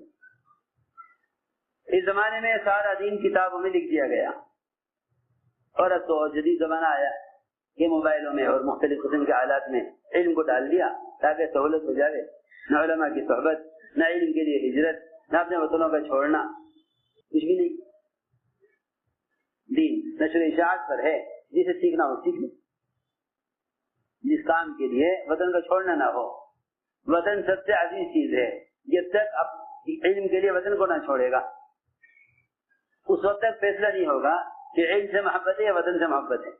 اس زمانے میں سارا دین کتابوں میں لکھ دیا گیا, اور اب تو جدید زمانہ آیا کہ موبائلوں میں اور مختلف قسم کے آلات میں علم کو ڈال دیا تاکہ سہولت ہو جائے. نہ علماء کی صحبت, نہ علم کے لیے ہجرت, نہ اپنے وطنوں کا چھوڑنا, کچھ بھی نہیں. دین نشر اشاعت پر ہے, جسے سیکھنا ہو سیکھ لیں. جس کام کے لیے وطن کا چھوڑنا نہ ہو, وطن سب سے عزیز چیز ہے. جب تک علم کے لیے وطن کو نہ چھوڑے گا اس وقت تک فیصلہ نہیں ہوگا کہ علم سے محبت ہے یا وطن سے محبت ہے.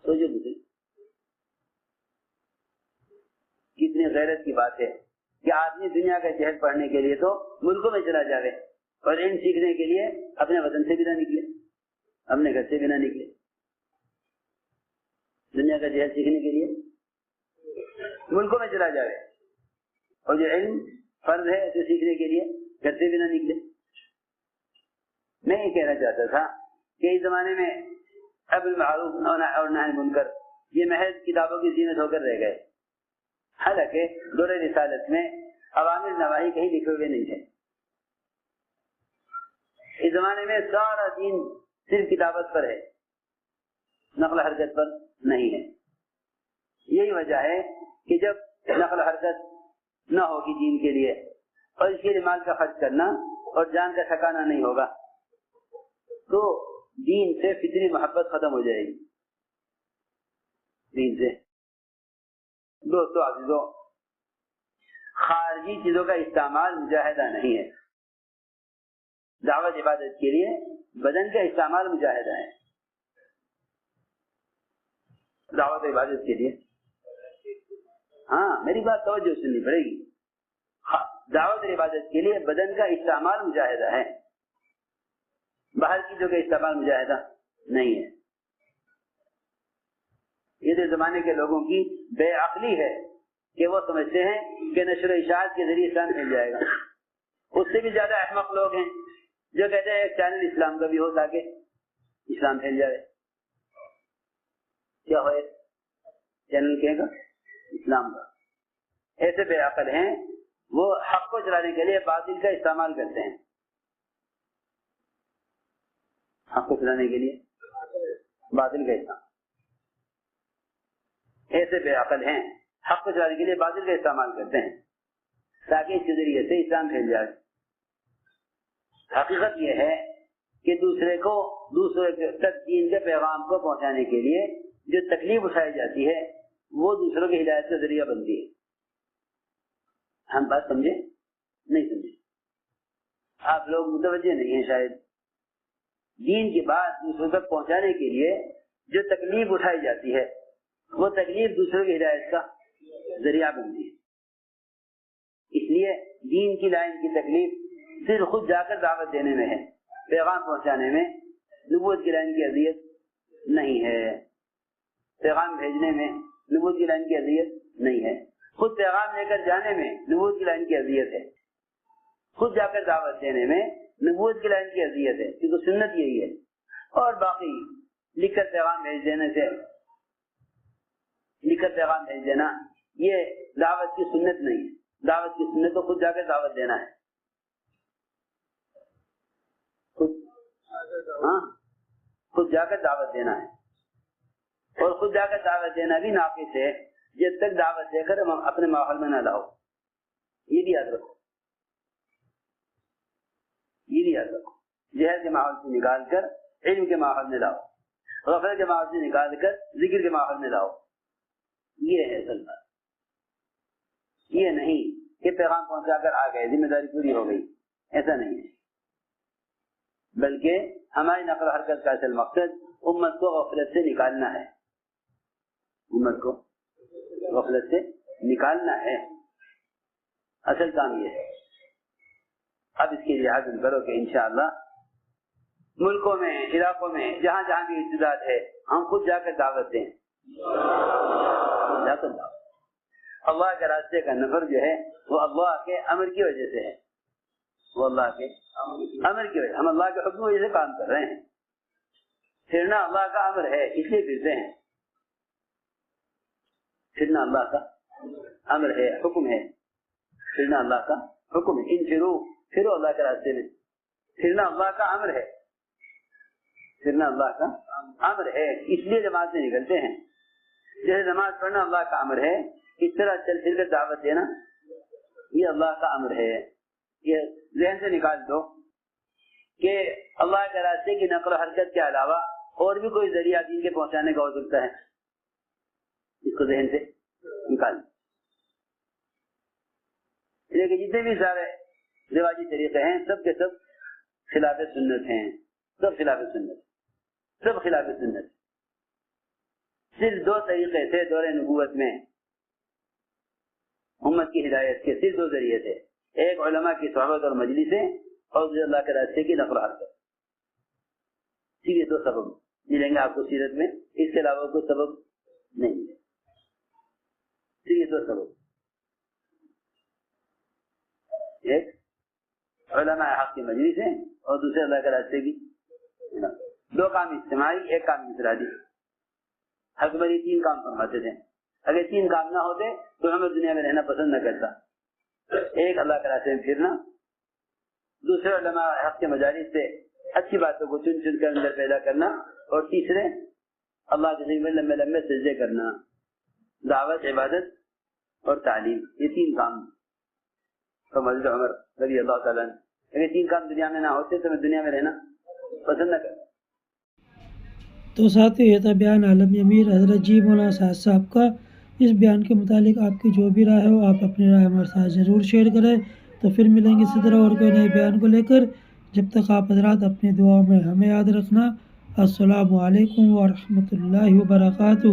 سوچو کتنی غیرت کی بات ہے کہ آدمی دنیا کا جہل پڑھنے کے لیے تو ملکوں میں چلا جائے اور علم سیکھنے کے لیے اپنے وطن سے بھی نہ نکلے, اپنے گھر سے بھی نہ نکلے. دنیا کا جہل سیکھنے کے لیے ملکوں میں چلا جائے اور جو علم فرض ہے اسے سیکھنے کے لیے گھر سے بھی نہ نکلے. میں یہ کہنا چاہتا تھا کہ اس زمانے میں امر بالمعروف اور نہی عن المنکر یہ محض کتابوں کی زینت ہو کر رہ گئے, حالانکہ دور رسالت میں عوامر نواہی کہیں لکھے ہوئے نہیں تھے. اس زمانے میں سارا دین صرف کتابت پر ہے, نقل حرکت پر نہیں ہے. یہی وجہ ہے کہ جب نقل حرکت نہ ہوگی دین کے لیے اور اس کے لیے مال کا خرچ کرنا اور جان کا ٹھکانا نہیں ہوگا تو دین سے فطری محبت ختم ہو جائے گی. دین سے دوستو عزیزو, خارجی چیزوں کا استعمال مجاہدہ نہیں ہے. دعوت عبادت کے لیے بدن کا استعمال مجاہدہ ہے. دعوت عبادت کے لیے. ہاں میری بات توجہ سننی پڑے گی. دعوت عبادت کے لیے بدن کا استعمال مجاہدہ ہے، باہر چیزوں کا استعمال مجاہدہ نہیں ہے. یہ تو زمانے کے لوگوں کی بے عقلی ہے کہ وہ سمجھتے ہیں کہ نشر و اشاعت کے ذریعے اسلام پھیل جائے گا. اس سے بھی زیادہ احمق لوگ ہیں جو کہتے ہیں ایک چینل اسلام کا بھی ہو تاکہ اسلام پھیل جائے. کیا ہوئے چینل کہے گا اسلام کا. ایسے بے عقل ہیں وہ حق کو چلانے کے لیے باطل کا استعمال کرتے ہیں. حق کو چلانے کے لیے باطل کا استعمال. ایسے بے عقل ہیں حق کو چلانے کے لیے باطل کا استعمال کرتے ہیں تاکہ اس کے ذریعے سے اسلام پھیل جائے. حقیقت یہ ہے کہ دوسرے تک دین کے پیغام کو پہنچانے کے لیے جو تکلیف اٹھائی جاتی ہے وہ دوسروں کی ہدایت کا ذریعہ بنتی ہے. ہم بات سمجھے نہیں سمجھے؟ آپ لوگ متوجہ نہیں ہیں شاید. دین کی بات دوسروں تک پہنچانے کے لیے جو تکلیف اٹھائی جاتی ہے وہ تکلیف دوسروں کی ہدایت کا ذریعہ بنتی ہے. اس لیے دین کی لائن کی تکلیف صرف خود جا کر دعوت دینے میں ہے، پیغام پہنچانے میں نبوت کی لائن کی اذیت نہیں ہے. پیغام بھیجنے میں نبوت کی لائن کی اذیت نہیں ہے. خود پیغام لے کر جانے میں نبوت کی لائن کی اذیت ہے. خود جا کر دعوت دینے میں نبوت کی لائن کی اذیت ہے کیونکہ سنت یہی ہے. اور باقی لکھ کر پیغام بھیج دینا یہ دعوت کی سنت نہیں ہے. دعوت کی سنت تو خود جا کر دعوت دینا ہے. خود جا کر دعوت دینا ہے. اور خود جا کر دعوت دینا بھی ناقص ہے جب تک دعوت دے کر ہم اپنے ماحول میں نہ لاؤ. یہ بھی یاد رکھو، یہ بھی یاد رکھو. جہل کے ماحول سے نکال کر علم کے ماحول میں لاؤ، غفلت کے ماحول سے نکال کر ذکر کے ماحول میں لاؤ. یہ ہے اصل بات. یہ نہیں کہ پیغام پہنچا کر آ گئے ذمہ داری پوری ہو گئی، ایسا نہیں ہے. بلکہ ہماری نقل و حرکت کا اصل مقصد امت کو غفلت سے نکالنا ہے. امت کو غفلت سے نکالنا ہے، اصل کام یہ ہے. اب اس کے لیے عزم کرو کہ انشاءاللہ ملکوں میں، علاقوں میں، جہاں جہاں بھی امتداد ہے ہم خود جا کر دعوت دیں. اللہ کے راستے کا نفر جو ہے وہ اللہ کے امر کی وجہ سے ہے. وہ اللہ کے امر کی وجہ، ہم اللہ کے حکم کی وجہ سے کام کر رہے ہیں. پھرنا اللہ کا امر ہے اس لیے پھرتے ہیں. پھرنا اللہ کا امر ہے، حکم ہے. پھرنا اللہ کا حکم ہے. ان پھرو اللہ کے راستے میں. پھرنا اللہ کا امر ہے. پھرنا اللہ کا امر ہے اس لیے جماعت سے نکلتے ہیں. جیسے نماز پڑھنا اللہ کا امر ہے اس طرح چل پھر کر دعوت دینا یہ اللہ کا امر ہے. یہ ذہن سے نکال دو کہ اللہ کے راستے کی نقل و حرکت کے علاوہ اور بھی کوئی ذریعہ دین کے پہنچانے کا ہو سکتا ہے. اس کو ذہن سے نکال دو. لیکن جتنے بھی سارے رواجی طریقے ہیں سب کے سب خلاف سنت ہیں. سب خلاف سنت، سب خلاف سنت. صرف دو طریقے تھے دور نبوت میں امت کی ہدایت کے. صرف دو ذریعے تھے، ایک علماء کی صحبت اور مجلسیں اور دوسرے اللہ کے راستے کی نقل و حرکت. یہ دو سبب ملیں گے آپ کو سیرت میں، اس کے علاوہ کوئی سبب نہیں ملے. یہ دو سبب، ایک علماء حق کی مجلسیں اور دوسرے اللہ کے راستے کی. دو کام اجتماعی، ایک کام انفرادی. حکمر تین کام فرماتے تھے. اگر تین کام نہ ہوتے تو ہمیں دنیا میں رہنا پسند نہ کرتا. ایک اللہ کے راستے میں پھرنا، دوسرے علماء حق کے مجالس سے اچھی باتوں کو چن چن کر اندر پیدا کرنا، اور تیسرے اللہ کے ذکر میں لمبے لمبے سجدے کرنا. دعوت، عبادت اور تعلیم، یہ تین کام تو حضرت عمر رضی اللہ تعالیٰ عنہ. اگر تین کام دنیا میں نہ ہوتے تو میں دنیا میں رہنا پسند نہ کرتا. تو ساتھ یہ تھا بیان عالم امیر حضرت جی مولانا سعد صاحب کا. اس بیان کے متعلق آپ کی جو بھی رائے ہو آپ اپنی رائے ہمارے ساتھ ضرور شیئر کریں. تو پھر ملیں گے اسی طرح اور کوئی نئے بیان کو لے کر. جب تک آپ حضرات اپنی دعاؤں میں ہمیں یاد رکھنا. السلام علیکم ورحمۃ اللہ وبرکاتہ.